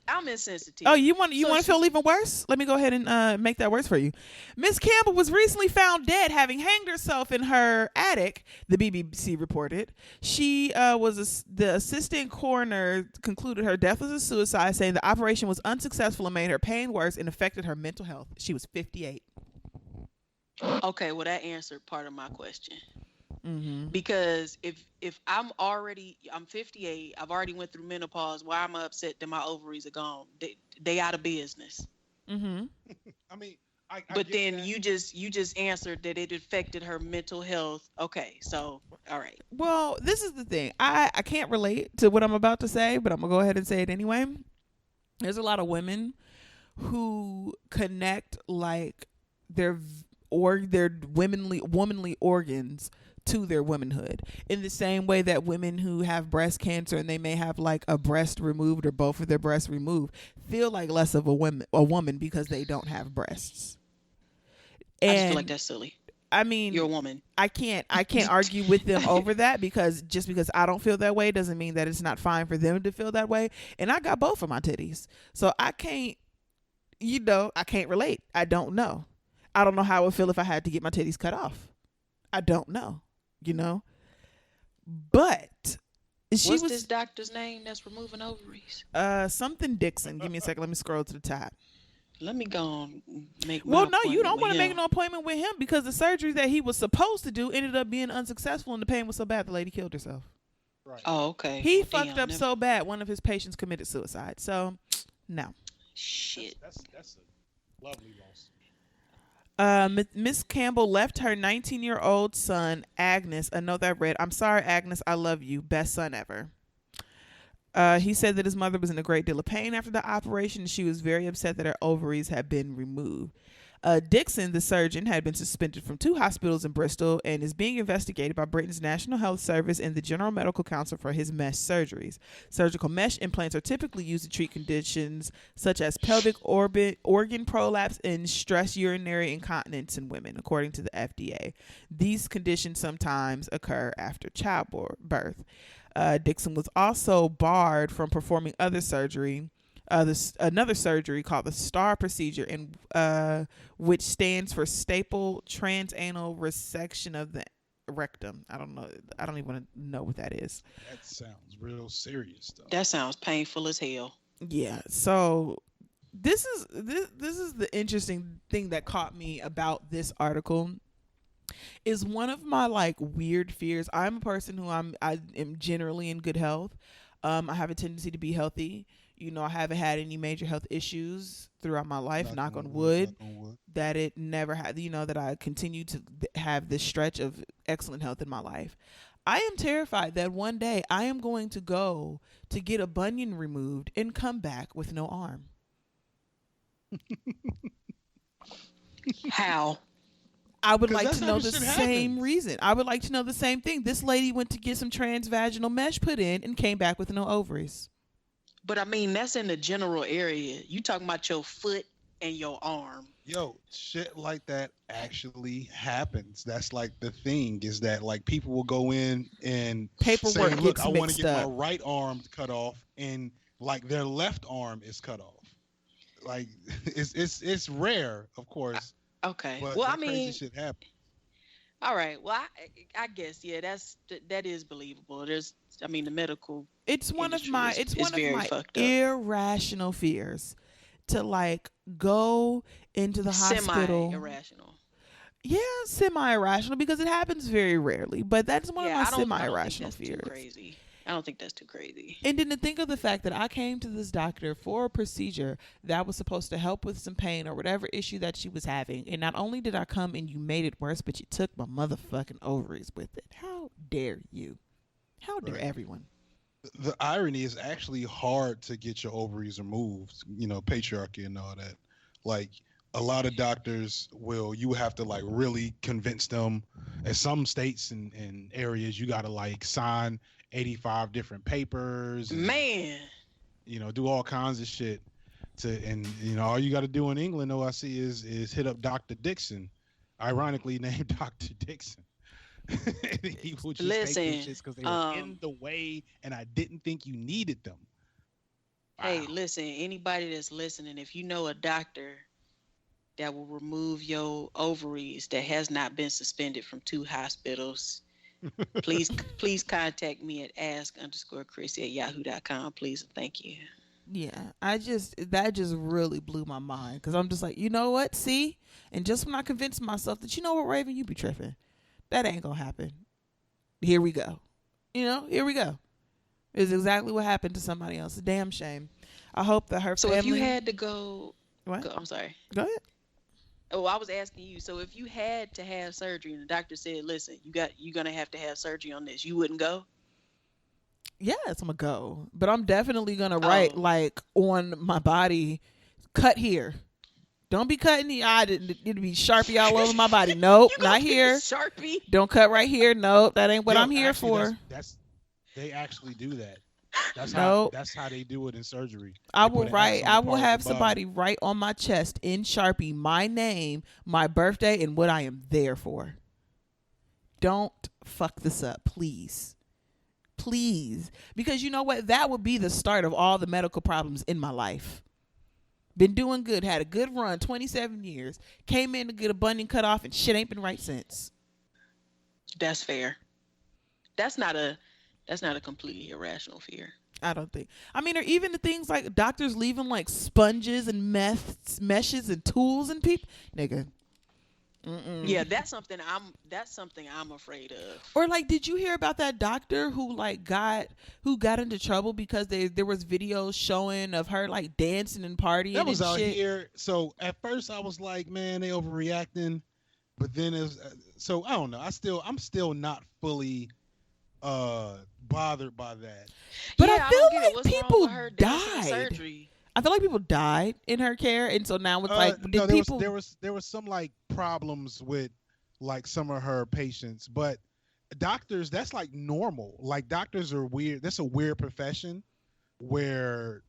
I'm insensitive. Oh, you want to feel even worse? Let me go ahead and make that worse for you. Miss Campbell was recently found dead, having hanged herself in her attic, the BBC reported. She the assistant coroner concluded her death was a suicide, saying the operation was unsuccessful and made her pain worse and affected her mental health. She was 58. Okay, well that answered part of my question. Mm-hmm. Because if I'm 58, I've already went through menopause. Why am I upset that my ovaries are gone? They out of business. Mm-hmm. I mean, but then that. you just answered that it affected her mental health. Okay, so all right. Well, this is the thing. I can't relate to what I'm about to say, but I'm gonna go ahead and say it anyway. There's a lot of women who connect like their womanly organs to their womanhood, in the same way that women who have breast cancer and they may have like a breast removed or both of their breasts removed feel like less of a woman because they don't have breasts. And I just feel like that's silly. I mean, you're a woman. I can't argue with them over that, because just because I don't feel that way doesn't mean that it's not fine for them to feel that way. And I got both of my titties, so I can't relate. I don't know how I would feel if I had to get my titties cut off. I don't know. But what's this doctor's name that's removing ovaries? Something Dixon. Give me a second. Let me scroll to the top. Let me go and make. Well, no, you don't want to make no appointment with him, because the surgery that he was supposed to do ended up being unsuccessful, and the pain was so bad the lady killed herself. Right. Oh, okay. He fucked up so bad, one of his patients committed suicide. So, no. Shit. That's a lovely loss. Miss Campbell left her 19-year-old son, Agnes, a note that read, "I'm sorry, Agnes, I love you. Best son ever." He said that his mother was in a great deal of pain after the operation. She was very upset that her ovaries had been removed. Dixon, the surgeon, had been suspended from 2 hospitals in Bristol and is being investigated by Britain's National Health Service and the General Medical Council for his mesh surgeries. Surgical mesh implants are typically used to treat conditions such as pelvic organ prolapse and stress urinary incontinence in women, according to the FDA. These conditions sometimes occur after childbirth. Dixon was also barred from performing other surgery. Another surgery called the STAR procedure, which stands for staple transanal resection of the rectum. I don't know. I don't even know what that is. That sounds real serious, though. That sounds painful as hell. Yeah. So this is the interesting thing that caught me about this article. Is one of my like weird fears. I'm a person who I am generally in good health. I have a tendency to be healthy. I haven't had any major health issues throughout my life. Knock on wood. That it never had. That I continue to have this stretch of excellent health in my life. I am terrified that one day I am going to go to get a bunion removed and come back with no arm. How? I would like to know the same reason. I would like to know the same thing. This lady went to get some transvaginal mesh put in and came back with no ovaries. But I mean, that's in the general area. You talking about your foot and your arm. Yo, shit like that actually happens. That's like the thing, is that like people will go in and paperwork say, look, I want to get up. my right arm cut off, and like their left arm is cut off. Like it's rare, of course. Okay. But well, crazy shit happens. All right. Well, I guess yeah, that is believable. I mean, the medical It's one of industry my is it's is one of very my fucked up. irrational fears to like go into the hospital. Semi-irrational. Yeah, semi-irrational because it happens very rarely, but that's one of Yeah, my I don't think semi-irrational that's too fears. crazy. I don't think that's too crazy. And then to think of the fact that I came to this doctor for a procedure that was supposed to help with some pain or whatever issue that she was having, and not only did I come and you made it worse, but you took my motherfucking ovaries with it. How dare you? How dare Right. everyone? The irony is actually hard to get your ovaries removed. Patriarchy and all that. Like a lot of doctors you have to like really convince them. In some states and areas, you got to like sign 85 different papers. And, Man, do all kinds of shit. And all you got to do in England, though, I see is hit up Dr. Dixon, ironically named Dr. Dixon. He will just take listen. them shits because they were in the way, and I didn't think you needed them. Hey, Wow. listen. Anybody that's listening, if you know a doctor that will remove your ovaries that has not been suspended from 2 hospitals, please contact me at ask_Chrissy@yahoo.com. Please and thank you. Yeah, that just really blew my mind because I'm just like, you know what? See, and just when I convinced myself that Raven, you be tripping, that ain't gonna happen. Here we go. Here we go. It's exactly what happened to somebody else. A damn shame. I hope that her So family. if you had to go, What? I'm sorry. Go ahead. Oh, I was asking you. So if you had to have surgery and the doctor said, "Listen, you're gonna have to have surgery on this," you wouldn't go? Yes, I'm gonna go, but I'm definitely gonna write Oh. like on my body, cut here. Don't be cutting the eye. It'd be Sharpie all over my body. Nope, You gonna not get here. Sharpie. Don't cut right here. Nope, that ain't what Yo, I'm here actually, for. That's they actually do that. Nope. That's how they do it in surgery. I They will put an write. X on I the will part of have the body. somebody write on my chest in Sharpie my name, my birthday, and what I am there for. Don't fuck this up, please. Please, because you know what? That would be the start of all the medical problems in my life. Been doing good, had a good run, 27 years. Came in to get a bunion cut off, and shit ain't been right since. That's fair. That's not a completely irrational fear. I don't think. I mean, or even the things like doctors leaving like sponges and meshes and tools and people, nigga. Mm-mm. Yeah, that's something I'm afraid of. Or like, did you hear about that doctor who got into trouble because there was videos showing of her like dancing and partying That was and out shit? here. So at first I was like, man, they overreacting. But then it was, so I don't know. I'm still not fully bothered by that. But Yeah, I don't feel get it. like What's wrong people with her dancing died. surgery? I feel like people died in her care, and so now it's like, did No, people? there was some like problems with like some of her patients, but doctors, that's like normal. Like doctors are weird. That's a weird profession where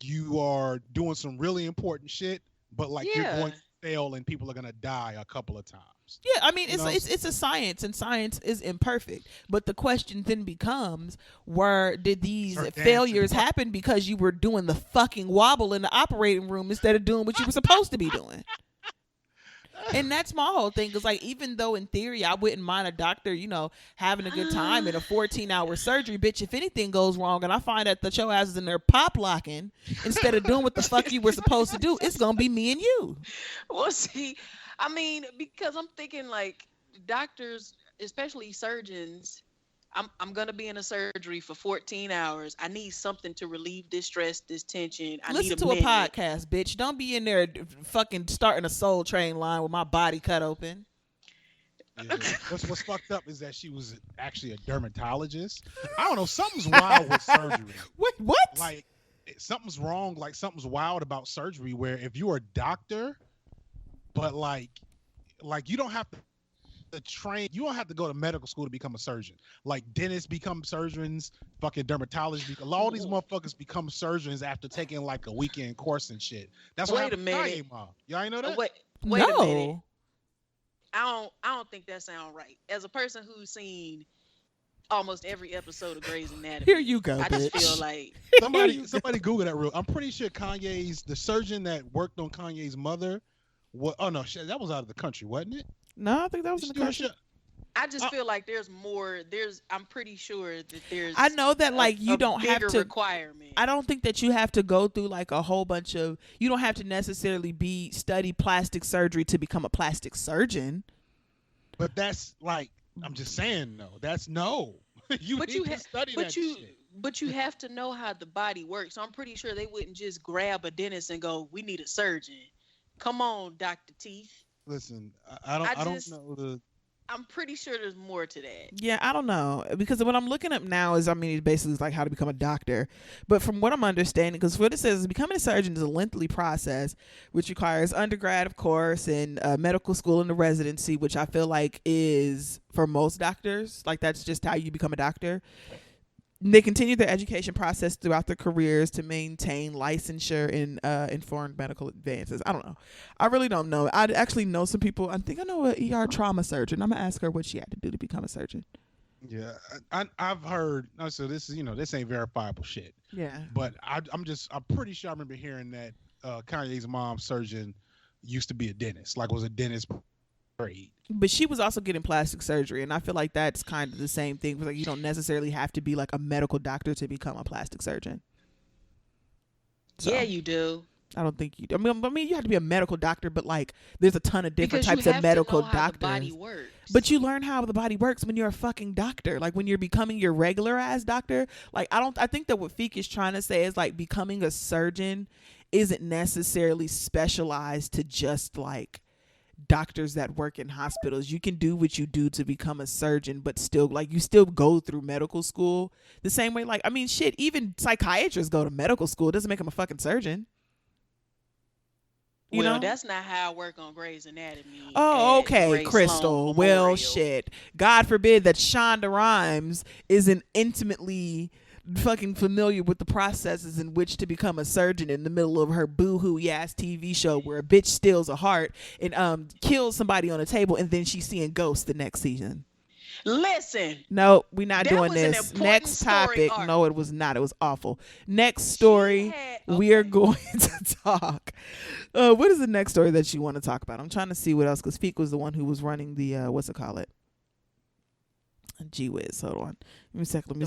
you are doing some really important shit, but like you're Yeah. going to fail and people are gonna die a couple of times. Yeah, I mean, You know? it's a science, and science is imperfect. But the question then becomes, did these Start failures dancing. happen because you were doing the fucking wobble in the operating room instead of doing what you were supposed to be doing? And that's my whole thing. Because, like, even though in theory I wouldn't mind a doctor, having a good time in a 14-hour surgery, bitch, if anything goes wrong and I find out that your ass is in there pop locking instead of doing what the fuck you were supposed to do, it's going to be me and you. Well, see, I mean, because I'm thinking like doctors, especially surgeons, I'm gonna be in a surgery for 14 hours. I need something to relieve this stress, this tension. I Listen need to minute. a podcast, bitch. Don't be in there fucking starting a Soul Train line with my body cut open. Yeah. What's fucked up is that she was actually a dermatologist. I don't know, something's wild with surgery. Wait, what? Like something's wrong, like something's wild about surgery where if you're a doctor, but like you don't have to train, you don't have to go to medical school to become a surgeon. Like dentists become surgeons, fucking dermatologists, all these motherfuckers become surgeons after taking like a weekend course and shit. That's what Wait a happened to minute. Kanye, Mom. Y'all ain't know that? Wait a minute. I don't think that sounds right. As a person who's seen almost every episode of Grey's Anatomy, Here you go, I just bitch. feel like Somebody Google that real. I'm pretty sure the surgeon that worked on Kanye's mother, that was out of the country, wasn't it? No, I think that was in the She do a country. show- I just feel like there's more. I'm pretty sure that there's. I know that like you don't have to. Requirement. I don't think that you have to go through like a whole bunch of. You don't have to necessarily study plastic surgery to become a plastic surgeon. But that's like, I'm just saying, though. That's no. You need to study that shit. But you have to know how the body works. So I'm pretty sure they wouldn't just grab a dentist and go, "We need a surgeon." Come on, Dr. Teeth. Listen, I don't know the. I'm pretty sure there's more to that. Yeah, I don't know. Because what I'm looking up now is, it basically is like how to become a doctor. But from what I'm understanding, because what it says is becoming a surgeon is a lengthy process, which requires undergrad, of course, and medical school and the residency, which I feel like is for most doctors. Like, that's just how you become a doctor. They continue their education process throughout their careers to maintain licensure in informed medical advances. I don't know. I really don't know. I actually know some people. I think I know an ER trauma surgeon. I'm going to ask her what she had to do to become a surgeon. Yeah, I've heard. So this is, this ain't verifiable shit. Yeah. But I'm pretty sure I remember hearing that Kanye's mom's surgeon used to be a dentist. Like, was a dentist. But she was also getting plastic surgery, and I feel like that's kind of the same thing. Like, you don't necessarily have to be like a medical doctor to become a plastic surgeon. So, yeah, you do. I don't think you do. I mean, you have to be a medical doctor, but like, there's a ton of different types of medical doctors. How the body works. But you learn how the body works when you're a fucking doctor. Like, when you're becoming your regular ass doctor. Like, I think that what Feeq is trying to say is like becoming a surgeon isn't necessarily specialized to just like doctors that work in hospitals. You can do what you do to become a surgeon, but still, like, you still go through medical school the same way. Like, I mean, shit, even psychiatrists go to medical school. It doesn't make them a fucking surgeon. You know? That's not how I work on Grey's Anatomy. Oh, okay, Krystal. Well, shit. God forbid that Shonda Rhimes isn't intimately fucking familiar with the processes in which to become a surgeon in the middle of her boo-hoo ass TV show where a bitch steals a heart and kills somebody on a table, and then she's seeing ghosts the next season. Listen. No, we're not doing this. Next topic. No, it was not. It was awful. Next story. We are going to talk. What is the next story that you want to talk about? I'm trying to see what else, because Feeq was the one who was running the what's it called? Gee whiz, hold on. Give me a second. What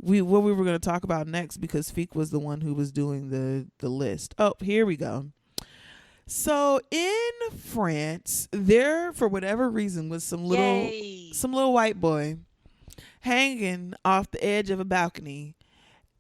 we were going to talk about next, because Feeq was the one who was doing the list. Oh, here we go. So in France, there, for whatever reason, was some little white boy hanging off the edge of a balcony.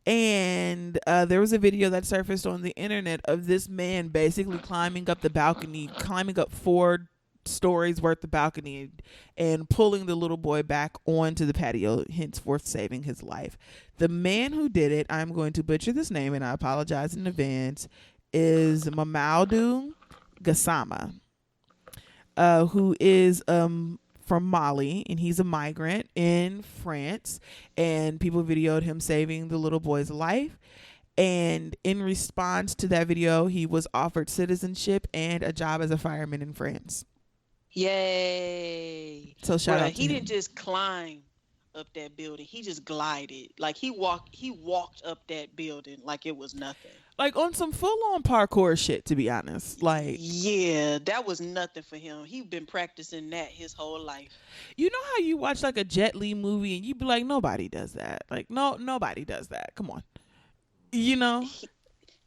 And there was a video that surfaced on the internet of this man basically climbing up the balcony, climbing up 4 stories worth of balcony, and pulling the little boy back onto the patio, henceforth saving his life. The man who did it, I'm going to butcher this name and I apologize in advance, is Mamadou Gassama, who is from Mali, and he's a migrant in France, and people videoed him saving the little boy's life. And in response to that video, he was offered citizenship and a job as a fireman in France. Yay. So shout out to he him. didn't just climb up that building. He just glided. Like, he walked up that building like it was nothing. Like, on some full-on parkour shit, to be honest. Like, yeah, that was nothing for him. He's been practicing that his whole life. You know how you watch like a Jet Li movie and you be like, nobody does that. Like, nobody does that. Come on. You know?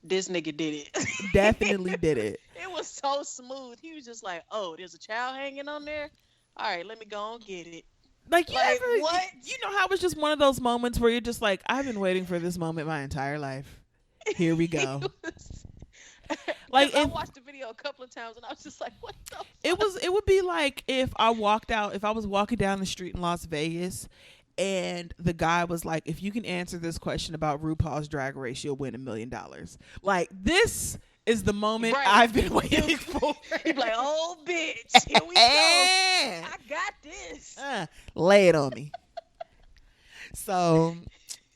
This nigga did it. Definitely did it. It was so smooth. He was just like, oh, there's a child hanging on there? All right, let me go and get it. Like, what? You know how it's just one of those moments where you're just like, I've been waiting for this moment my entire life. Here we go. Like, I watched the video a couple of times and I was just like, what the fuck? It would be like if I was walking down the street in Las Vegas and the guy was like, if you can answer this question about RuPaul's Drag Race, you'll win $1 million. Like, this is the moment I've been waiting for. You'd be like, oh, bitch, here we go. I got this. Lay it on me. So,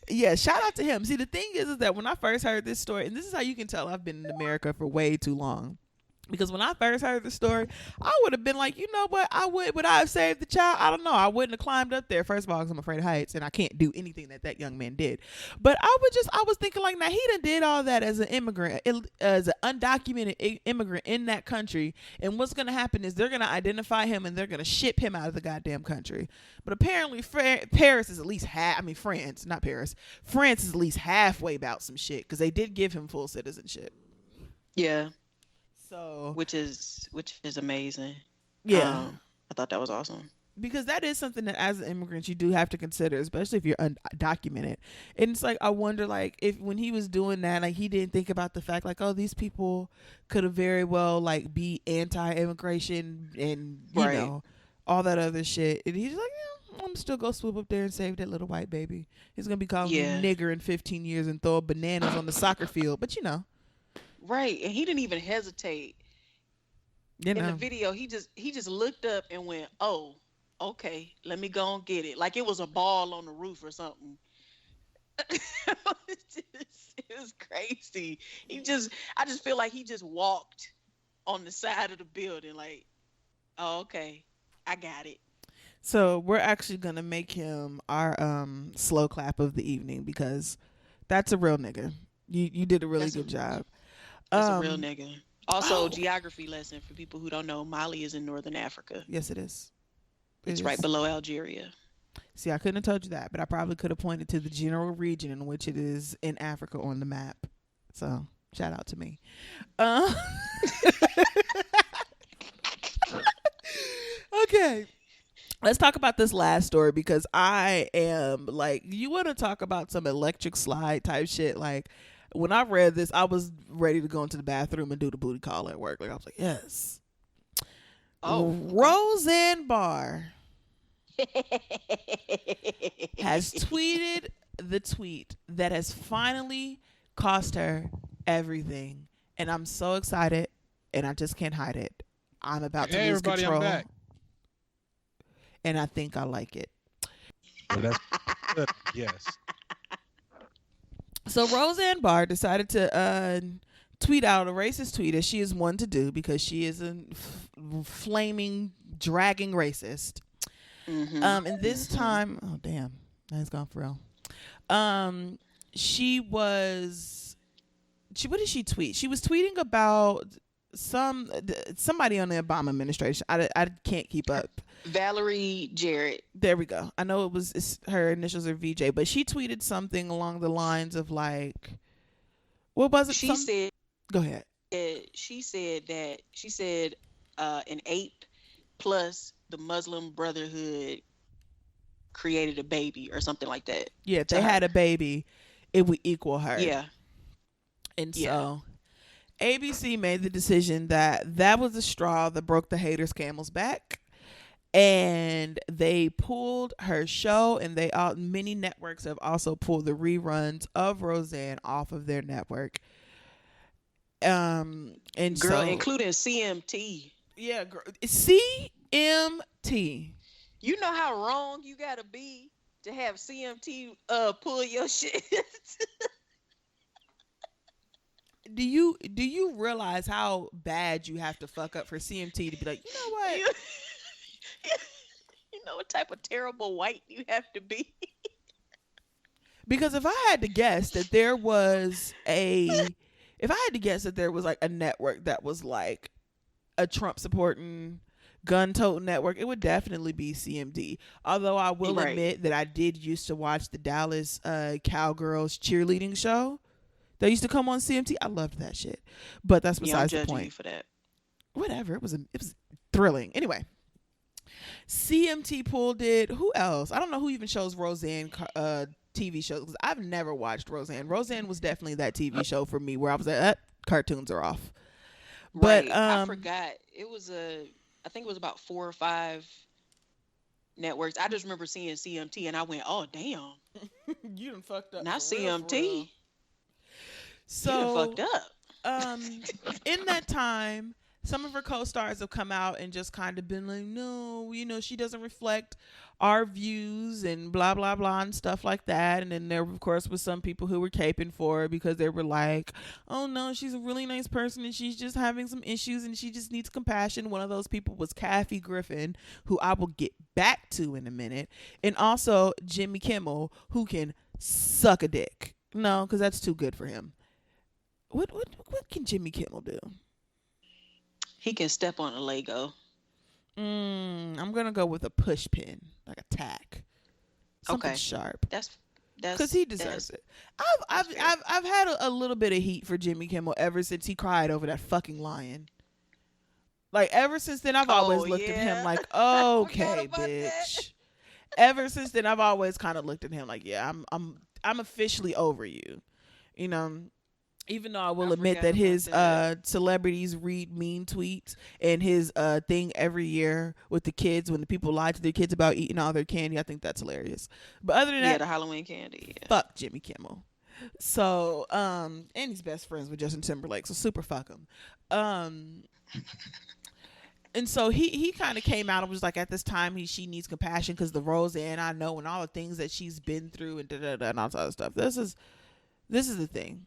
yeah, shout out to him. See, the thing is that when I first heard this story, and this is how you can tell I've been in America for way too long. Because when I first heard the story, I would have been like, you know what? Would I have saved the child? I don't know. I wouldn't have climbed up there. First of all, because I'm afraid of heights and I can't do anything that young man did. But I was thinking like, now he done did all that as an immigrant, as an undocumented immigrant in that country. And what's going to happen is they're going to identify him and they're going to ship him out of the goddamn country. But apparently Paris is at least France, not Paris. France is at least halfway about some shit because they did give him full citizenship. Yeah. So, which is amazing. Yeah, I thought that was awesome because that is something that as an immigrant you do have to consider, especially if you're undocumented. And it's like I wonder, like if when he was doing that, like he didn't think about the fact, like, oh, these people could have very well like be anti-immigration and you know all that other shit. And he's like, yeah, I'm still go swoop up there and save that little white baby. He's gonna be calling me nigger in 15 years and throw bananas on the soccer field, but you know. Right, and he didn't even hesitate. In the video, he just looked up and went, "Oh, okay, let me go and get it." Like it was a ball on the roof or something. It was crazy. I just feel like he just walked on the side of the building, like, "Oh, okay, I got it." So we're actually gonna make him our slow clap of the evening because that's a real nigga. You did a really good job. That's a real nigga. Also, geography lesson for people who don't know, Mali is in Northern Africa. Yes, it is. It's right below Algeria. See, I couldn't have told you that, but I probably could have pointed to the general region in which it is in Africa on the map. So, shout out to me. Okay. Let's talk about this last story because I am like, you want to talk about some electric slide type shit, like, when I read this, I was ready to go into the bathroom and do the booty call at work. Like I was like, yes. Oh, Roseanne Barr has tweeted the tweet that has finally cost her everything, and I'm so excited, and I just can't hide it. I'm about to lose control, I'm back. And I think I like it. Well, that's good. Yes. So Roseanne Barr decided to tweet out a racist tweet, as she is one to do because she is a flaming, dragging racist. Mm-hmm. And this time, oh damn, that's gone for real. What did she tweet? She was tweeting about somebody on the Obama administration. I can't keep up. Valerie Jarrett. There we go. I know her initials are VJ, but she tweeted something along the lines of like, what was it? She said, go ahead. She said an ape plus the Muslim Brotherhood created a baby or something like that. Yeah, if they had a baby, it would equal her. Yeah. And so ABC made the decision that was the straw that broke the haters' camel's back. And they pulled her show, and many networks have also pulled the reruns of Roseanne off of their network. And including CMT. Yeah, girl, CMT. You know how wrong you gotta be to have CMT pull your shit. Do you realize how bad you have to fuck up for CMT to be like, you know what? You know what type of terrible white you have to be? Because if I had to guess that there was like a network that was like a Trump supporting gun toting network, it would definitely be CMD. Although I will admit that I did used to watch the Dallas Cowgirls cheerleading show. They used to come on CMT. I loved that shit. But that's besides the point. You for that. Whatever. It was thrilling. Anyway. CMT pulled it. Who else? I don't know who even shows Roseanne TV shows because I've never watched Roseanne. Roseanne was definitely that TV show for me where I was like, cartoons are off. Right. But I forgot. It was I think it was about 4 or 5 networks. I just remember seeing CMT and I went, oh damn. You done fucked up. Not CMT. So you done fucked up. In that time, some of her co-stars have come out and just kind of been like, no, she doesn't reflect our views and blah blah blah and stuff like that. And then there of course was some people who were caping for her because they were like, oh no, she's a really nice person and she's just having some issues and she just needs compassion. One of those people was Kathy Griffin, who I will get back to in a minute, and also Jimmy Kimmel, who can suck a dick. No, because that's too good for him. What can Jimmy Kimmel do? He can step on a Lego. I'm gonna go with a push pin, like a tack, something sharp. That's because he deserves it. I've had a little bit of heat for Jimmy Kimmel ever since he cried over that fucking lion. Like ever since then, I've always looked at him like, okay, bitch. Ever since then, I've always kind of looked at him like, yeah, I'm officially over you, you know. Even though I will admit that his celebrities read mean tweets and his thing every year with the kids when the people lie to their kids about eating all their candy, I think that's hilarious. But other than that, the Halloween candy. Yeah. Fuck Jimmy Kimmel. So, and he's best friends with Justin Timberlake, so super fuck him. And so he kind of came out and was like, at this time she needs compassion because the Roseanne I know and all the things that she's been through and and all that other stuff. This is the thing.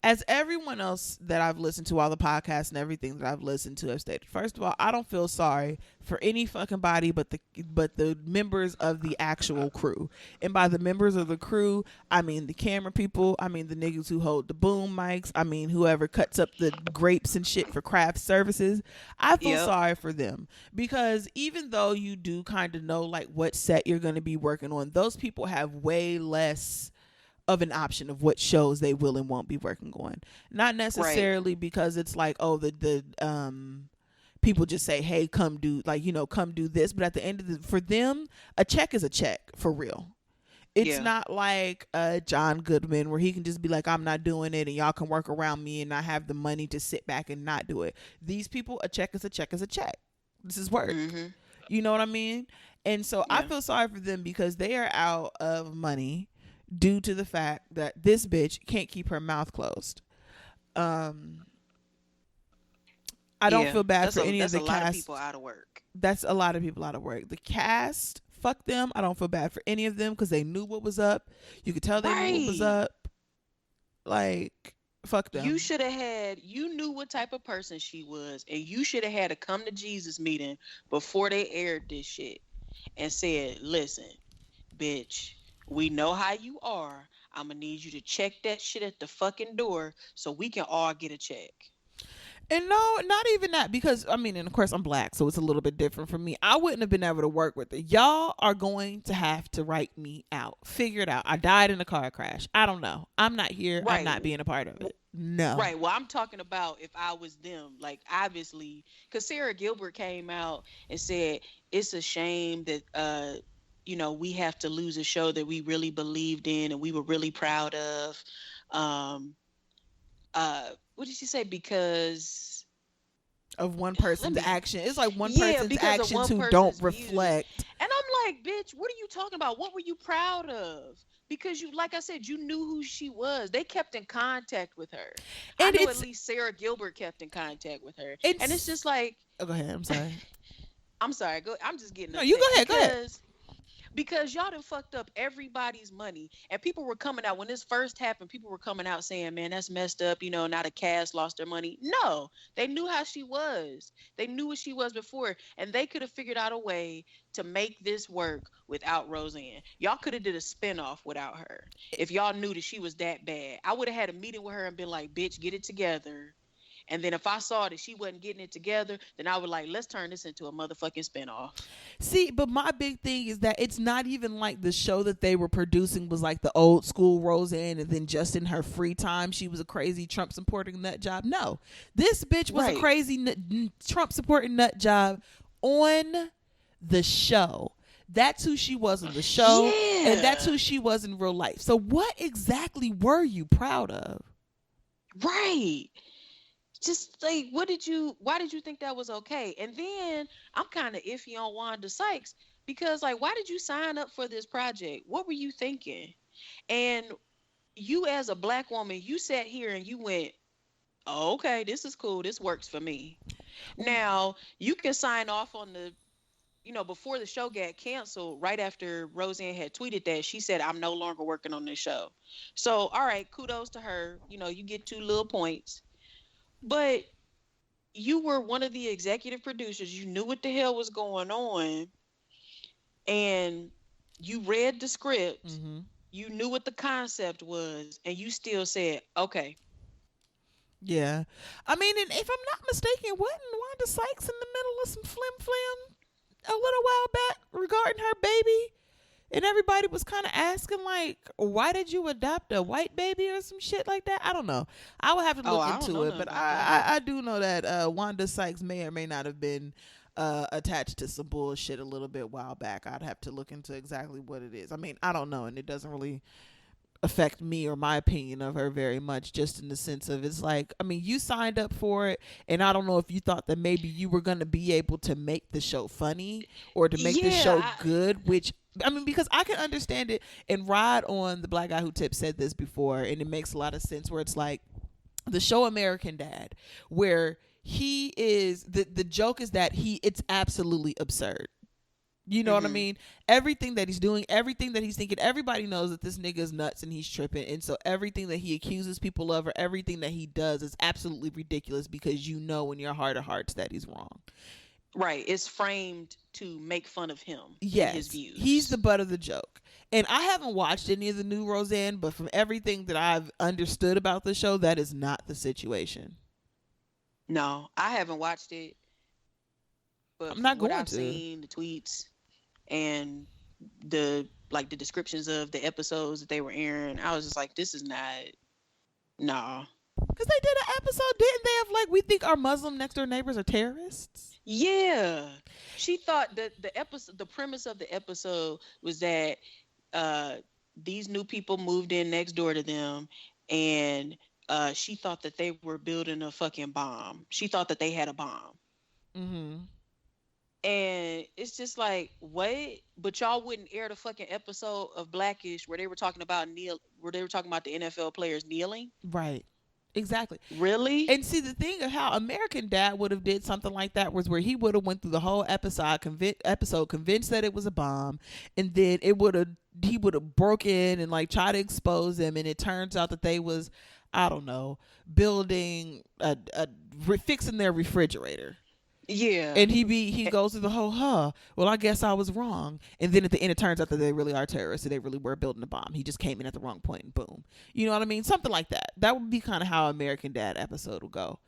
As everyone else that I've listened to, all the podcasts and everything that I've listened to have stated, first of all, I don't feel sorry for any fucking body but the members of the actual crew. And by the members of the crew, I mean the camera people, I mean the niggas who hold the boom mics, I mean whoever cuts up the grapes and shit for craft services. I feel sorry for them because even though you do kind of know like what set you're going to be working on, those people have way less of an option of what shows they will and won't be working on. Not necessarily because it's like, oh, the people just say, hey, come do this. But at the end of for them, a check is a check for real. It's not like John Goodman where he can just be like, I'm not doing it and y'all can work around me and I have the money to sit back and not do it. These people, a check is a check is a check. This is work. Mm-hmm. You know what I mean? And so I feel sorry for them because they are out of money due to the fact that this bitch can't keep her mouth closed. I don't feel bad for any of the cast. That's a lot of people out of work. That's a lot of people out of work. The cast, fuck them. I don't feel bad for any of them because they knew what was up. You could tell they knew what was up. Like, fuck them. You knew what type of person she was, and you should have had a come to Jesus meeting before they aired this shit and said, listen, bitch, we know how you are. I'm going to need you to check that shit at the fucking door so we can all get a check. And no, not even that, because, I mean, and of course I'm black, so it's a little bit different for me. I wouldn't have been able to work with it. Y'all are going to have to write me out. Figure it out. I died in a car crash. I don't know. I'm not here. Right. I'm not being a part of it. No. Right. Well, I'm talking about if I was them. Like, obviously, because Sarah Gilbert came out and said, it's a shame that, we have to lose a show that we really believed in and we were really proud of. What did she say? Because of one person's action. It's like one person's actions who don't reflect. Views. And I'm like, bitch, what are you talking about? What were you proud of? Because you, like I said, you knew who she was. They kept in contact with her. And I know at least Sarah Gilbert kept in contact with her. And it's just like, oh, go ahead. I'm sorry. I'm sorry. I'm just getting. No, you go ahead. Go ahead. Because y'all done fucked up everybody's money. And people were coming out, when this first happened, people were coming out saying, man, that's messed up. Now the cast lost their money. No, they knew how she was. They knew what she was before. And they could have figured out a way to make this work without Roseanne. Y'all could have did a spinoff without her. If y'all knew that she was that bad. I would have had a meeting with her and been like, bitch, get it together. And then if I saw that she wasn't getting it together, then I would like, let's turn this into a motherfucking spinoff. See, but my big thing is that it's not even like the show that they were producing was like the old school Roseanne, and then just in her free time, she was a crazy Trump supporting nut job. No, this bitch was a crazy Trump supporting nut job on the show. That's who she was on the show, and that's who she was in real life. So what exactly were you proud of? Right. Just like, why did you think that was okay? And then I'm kind of iffy on Wanda Sykes because, like, why did you sign up for this project? What were you thinking? And you, as a black woman, you sat here and you went, oh, okay, this is cool. This works for me. Now, you can sign off on the, before the show got canceled, right after Roseanne had tweeted that, she said, I'm no longer working on this show. So, all right, kudos to her. You get 2 little points. But you were one of the executive producers. You knew what the hell was going on. And you read the script. Mm-hmm. You knew what the concept was. And you still said, okay. Yeah. I mean, and if I'm not mistaken, wasn't Wanda Sykes in the middle of some flim a little while back regarding her baby? And everybody was kind of asking, like, why did you adopt a white baby or some shit like that? I don't know. I would have to look into it. But I do know that Wanda Sykes may or may not have been attached to some bullshit a little bit while back. I'd have to look into exactly what it is. I mean, I don't know. And it doesn't really affect me or my opinion of her very much, just in the sense of, it's like, I mean, you signed up for it, and I don't know if you thought that maybe you were going to be able to make the show funny or to make the show good, which, I mean, because I can understand it. And Rod on The Black Guy Who Tips said this before, and it makes a lot of sense, where it's like the show American Dad, where he is, the joke is that it's absolutely absurd. You know what I mean? Everything that he's doing, everything that he's thinking, everybody knows that this nigga is nuts and he's tripping. And so everything that he accuses people of, or everything that he does, is absolutely ridiculous, because you know in your heart of hearts that he's wrong. Right. It's framed to make fun of him. Yes. His views. He's the butt of the joke. And I haven't watched any of the new Roseanne, but from everything that I've understood about the show, that is not the situation. No, I haven't watched it. But I'm not what going I've to. seen, the tweets and the descriptions of the episodes that they were airing, I was just like, this is not, nah. Because they did an episode, didn't they, of like, we think our Muslim next door neighbors are terrorists? Yeah. She thought that the premise of the episode was that these new people moved in next door to them, and she thought that they were building a fucking bomb. She thought that they had a bomb. Mm-hmm. And it's just like, what? But y'all wouldn't air the fucking episode of Blackish where they were talking about the NFL players kneeling? Right. Exactly. Really? And see, the thing of how American Dad would have did something like that was where he would have went through the whole episode convinced that it was a bomb, and then he would have broke in and like try to expose them, and it turns out that they was, I don't know, building fixing their refrigerator. Yeah. And he goes through the whole, well, I guess I was wrong. And then at the end, it turns out that they really are terrorists, and they really were building a bomb. He just came in at the wrong point, and boom. You know what I mean? Something like that. That would be kind of how American Dad episode will go.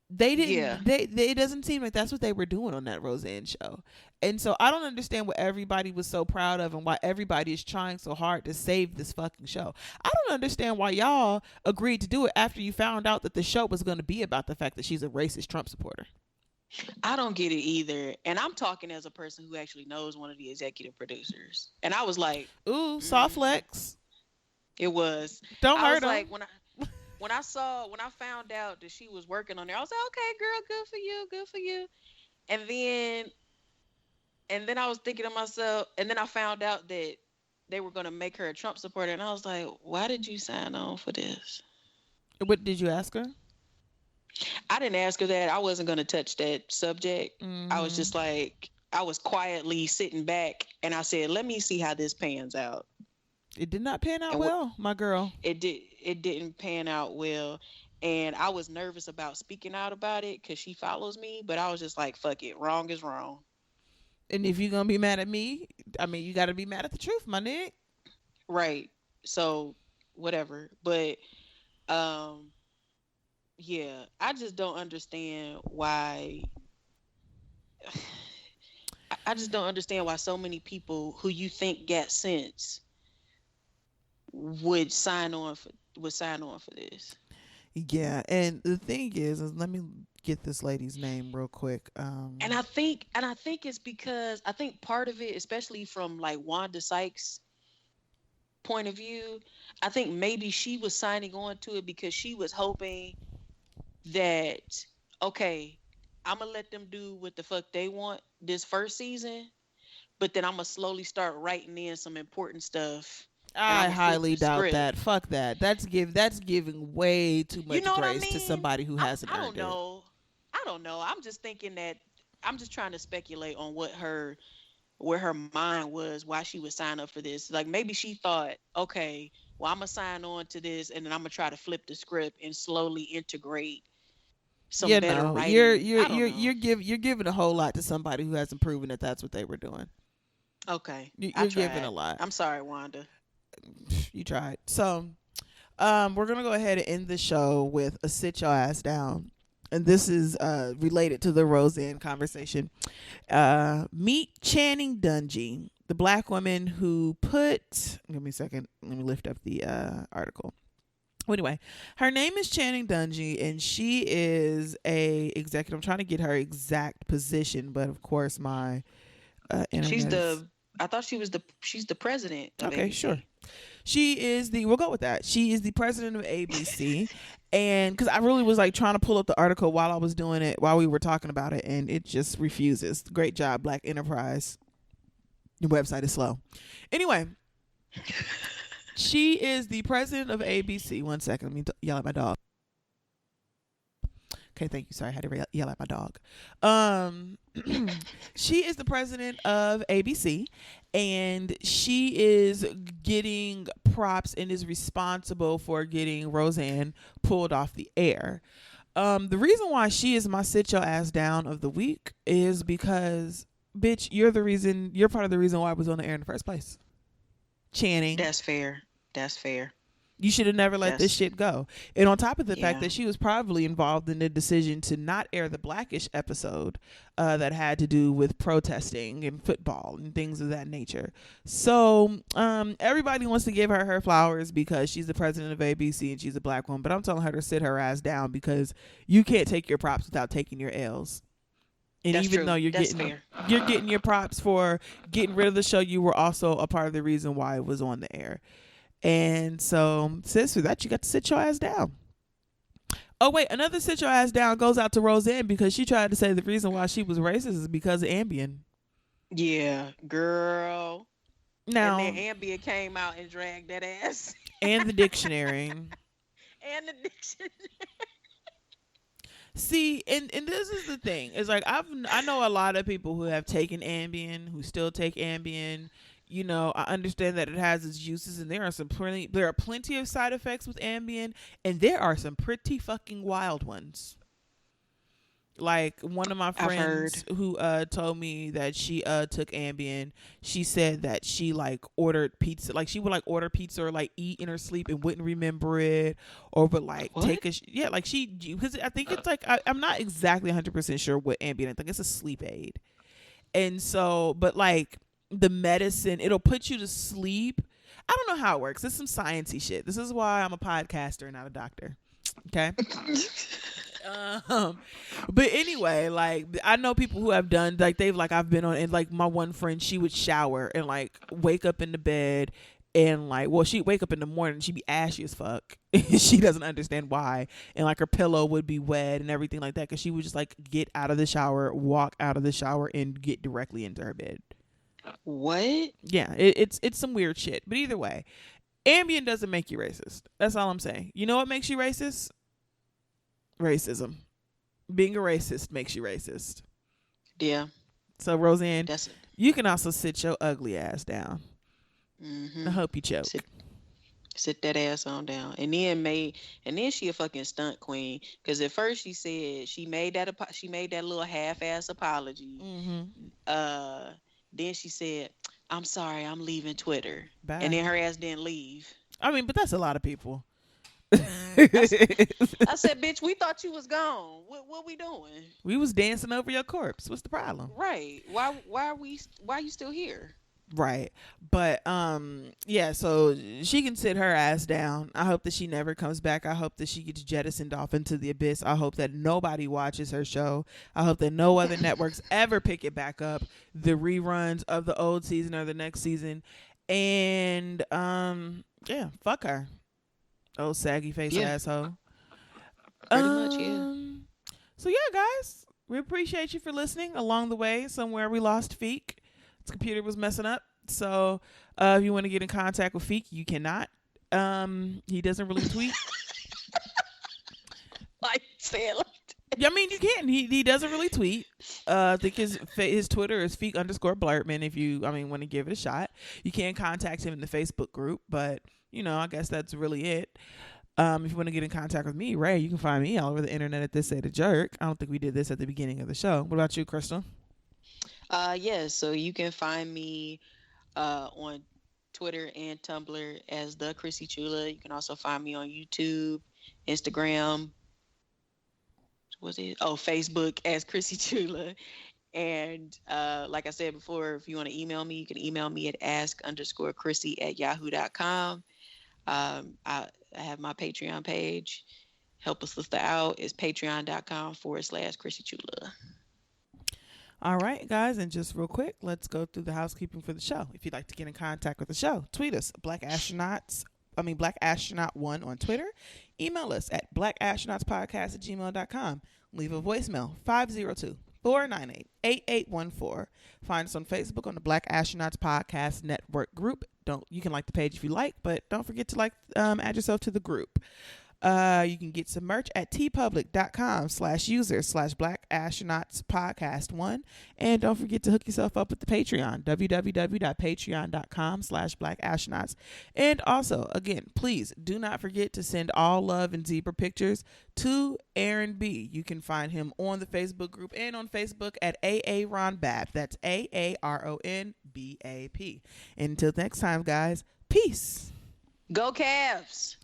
They didn't, it doesn't seem like that's what they were doing on that Roseanne show. And so I don't understand what everybody was so proud of, and why everybody is trying so hard to save this fucking show. I don't understand why y'all agreed to do it after you found out that the show was going to be about the fact that she's a racist Trump supporter. I don't get it either. And I'm talking as a person who actually knows one of the executive producers. And I was like, ooh, soft flex. It was. Don't hurt him. Like, when I found out that she was working on there, I was like, okay, girl, good for you. And then I was thinking to myself, and then I found out that they were going to make her a Trump supporter. And I was like, why did you sign on for this? What did you ask her? I didn't ask her that. I wasn't going to touch that subject. Mm-hmm. I was just like, I was quietly sitting back, and I said, let me see how this pans out. It did not pan out well, my girl. It didn't pan out well. And I was nervous about speaking out about it because she follows me, but I was just like, fuck it. Wrong is wrong. And if you're going to be mad at me, I mean, you got to be mad at the truth, my nigga. Right. So, whatever. But, yeah, I just don't understand why. I just don't understand why so many people who you think got sense would sign on for this. Yeah, and the thing is let me get this lady's name real quick. And I think it's because I think part of it, especially from like Wanda Sykes' point of view, I think maybe she was signing on to it because she was hoping that, okay, I'm gonna let them do what the fuck they want this first season, but then I'm gonna slowly start writing in some important stuff. I highly doubt that. Fuck that. That's giving way too much grace to somebody who hasn't earned it. I don't know. I'm just thinking that I'm just trying to speculate on where her mind was, why she would sign up for this. Like maybe she thought, okay, well, I'm gonna sign on to this, and then I'm gonna try to flip the script and slowly integrate some better writing. You're giving a whole lot to somebody who hasn't proven that that's what they were doing. Okay, you're giving a lot. I'm sorry, Wanda. You tried. So, we're gonna go ahead and end the show with a sit your ass down, and this is related to the Roseanne conversation. Meet Channing Dungey, the black woman who put. Give me a second. Let me lift up the article. Well, anyway, her name is Channing Dungey, and she is a executive. I'm trying to get her exact position, but of course, my internet. I thought she's the president of okay, ABC. Sure. She is we'll go with that. She is the president of ABC. And because I really was like trying to pull up the article while I was doing it, while we were talking about it, and it just refuses. Great job, Black Enterprise. Your website is slow. Anyway, she is the president of ABC. One second, let me yell at my dog. Okay, thank you. Sorry, I had to yell at my dog. She is the president of ABC, and she is getting props and is responsible for getting Roseanne pulled off the air. The reason why she is my sit your ass down of the week is because, bitch, you're part of the reason why I was on the air in the first place. Channing. That's fair. You should have never let this shit go. And on top of the fact that she was probably involved in the decision to not air the Blackish episode that had to do with protesting and football and things of that nature. So everybody wants to give her flowers because she's the president of ABC and she's a black woman. But I'm telling her to sit her ass down because you can't take your props without taking your L's. And That's even true. though you're getting your props for getting rid of the show, you were also a part of the reason why it was on the air. And so, sis, for that, you got to sit your ass down. Oh, wait, another sit your ass down goes out to Roseanne because she tried to say the reason why she was racist is because of Ambien. Yeah, girl. Now, and then Ambien came out and dragged that ass. And the dictionary. See, and this is the thing. It's like I know a lot of people who have taken Ambien, who still take Ambien. You know, I understand that it has its uses, and there are plenty of side effects with Ambien, and there are some pretty fucking wild ones. Like one of my friends who told me that she took Ambien, she said that she like ordered pizza, like she would like order pizza or like eat in her sleep and wouldn't remember it, or would like take a like she, because I think it's like I'm not exactly 100% sure what Ambien. I think it's a sleep aid, and so but like the medicine, it'll put you to sleep. I don't know how it works. It's some sciencey shit. This is why I'm a podcaster and not a doctor. Okay. But anyway, like I know people who have done like I've been on, and like my one friend, she would shower and like wake up in the bed and like, well, she'd wake up in the morning and she'd be ashy as fuck. She doesn't understand why, and like her pillow would be wet and everything like that because she would just like get out of the shower, walk out of the shower, and get directly into her bed. What? Yeah, it's some weird shit. But either way, Ambien doesn't make you racist. That's all I'm saying. You know what makes you racist? Racism. Being a racist makes you racist. Yeah. So Roseanne, you can also sit your ugly ass down. Mm-hmm. I hope you choke. Sit that ass on down. And then she a fucking stunt queen. Because at first she said she made that little half-ass apology. Mm-hmm. Then she said, "I'm sorry, I'm leaving Twitter." Bye. And then her ass didn't leave. I mean, but that's a lot of people. I said, "Bitch, we thought you was gone. What we doing? We was dancing over your corpse. What's the problem?" Right. Why are you still here? Right. But yeah, so she can sit her ass down. I hope that she never comes back. I hope that she gets jettisoned off into the abyss. I hope that nobody watches her show. I hope that no other networks ever pick it back up, the reruns of the old season or the next season. And yeah, fuck her. Old saggy face asshole. Pretty much, yeah. So yeah, guys, we appreciate you for listening. Along the way, somewhere we lost Feeq. His computer was messing up. So if you want to get in contact with Feeq, you cannot. He doesn't really tweet. Like, say it like Yeah, I mean, you can. He doesn't really tweet. I think his Twitter is Feeq_Blurtman. If you, want to give it a shot, you can contact him in the Facebook group. But I guess that's really it. If you want to get in contact with me, Ray, you can find me all over the internet at This Say the Jerk. I don't think we did this at the beginning of the show. What about you, Krystal? So you can find me on Twitter and Tumblr as the Chrissy Chula. You can also find me on YouTube, Instagram. Facebook as Chrissy Chula. And like I said before, if you want to email me, you can email me at ask_Chrissy@yahoo.com. I have my Patreon page. Help a sister out. It's patreon.com/Chrissy Chula. All right, guys, and just real quick, let's go through the housekeeping for the show. If you'd like to get in contact with the show, tweet us, Black Astronaut1 on Twitter. Email us at blackastronautspodcast@gmail.com. Leave a voicemail, 502-498-8814. Find us on Facebook on the Black Astronauts Podcast Network group. You can like the page if you like, but don't forget to add yourself to the group. You can get some merch at tpublic.com/user/Black-Astronauts-Podcast-1. And don't forget to hook yourself up with the Patreon, www.patreon.com/Black-Astronauts. And also, again, please do not forget to send all love and zebra pictures to Aaron B. You can find him on the Facebook group and on Facebook at AARonBAP. That's AARONBAP. Until next time, guys, peace. Go Cavs!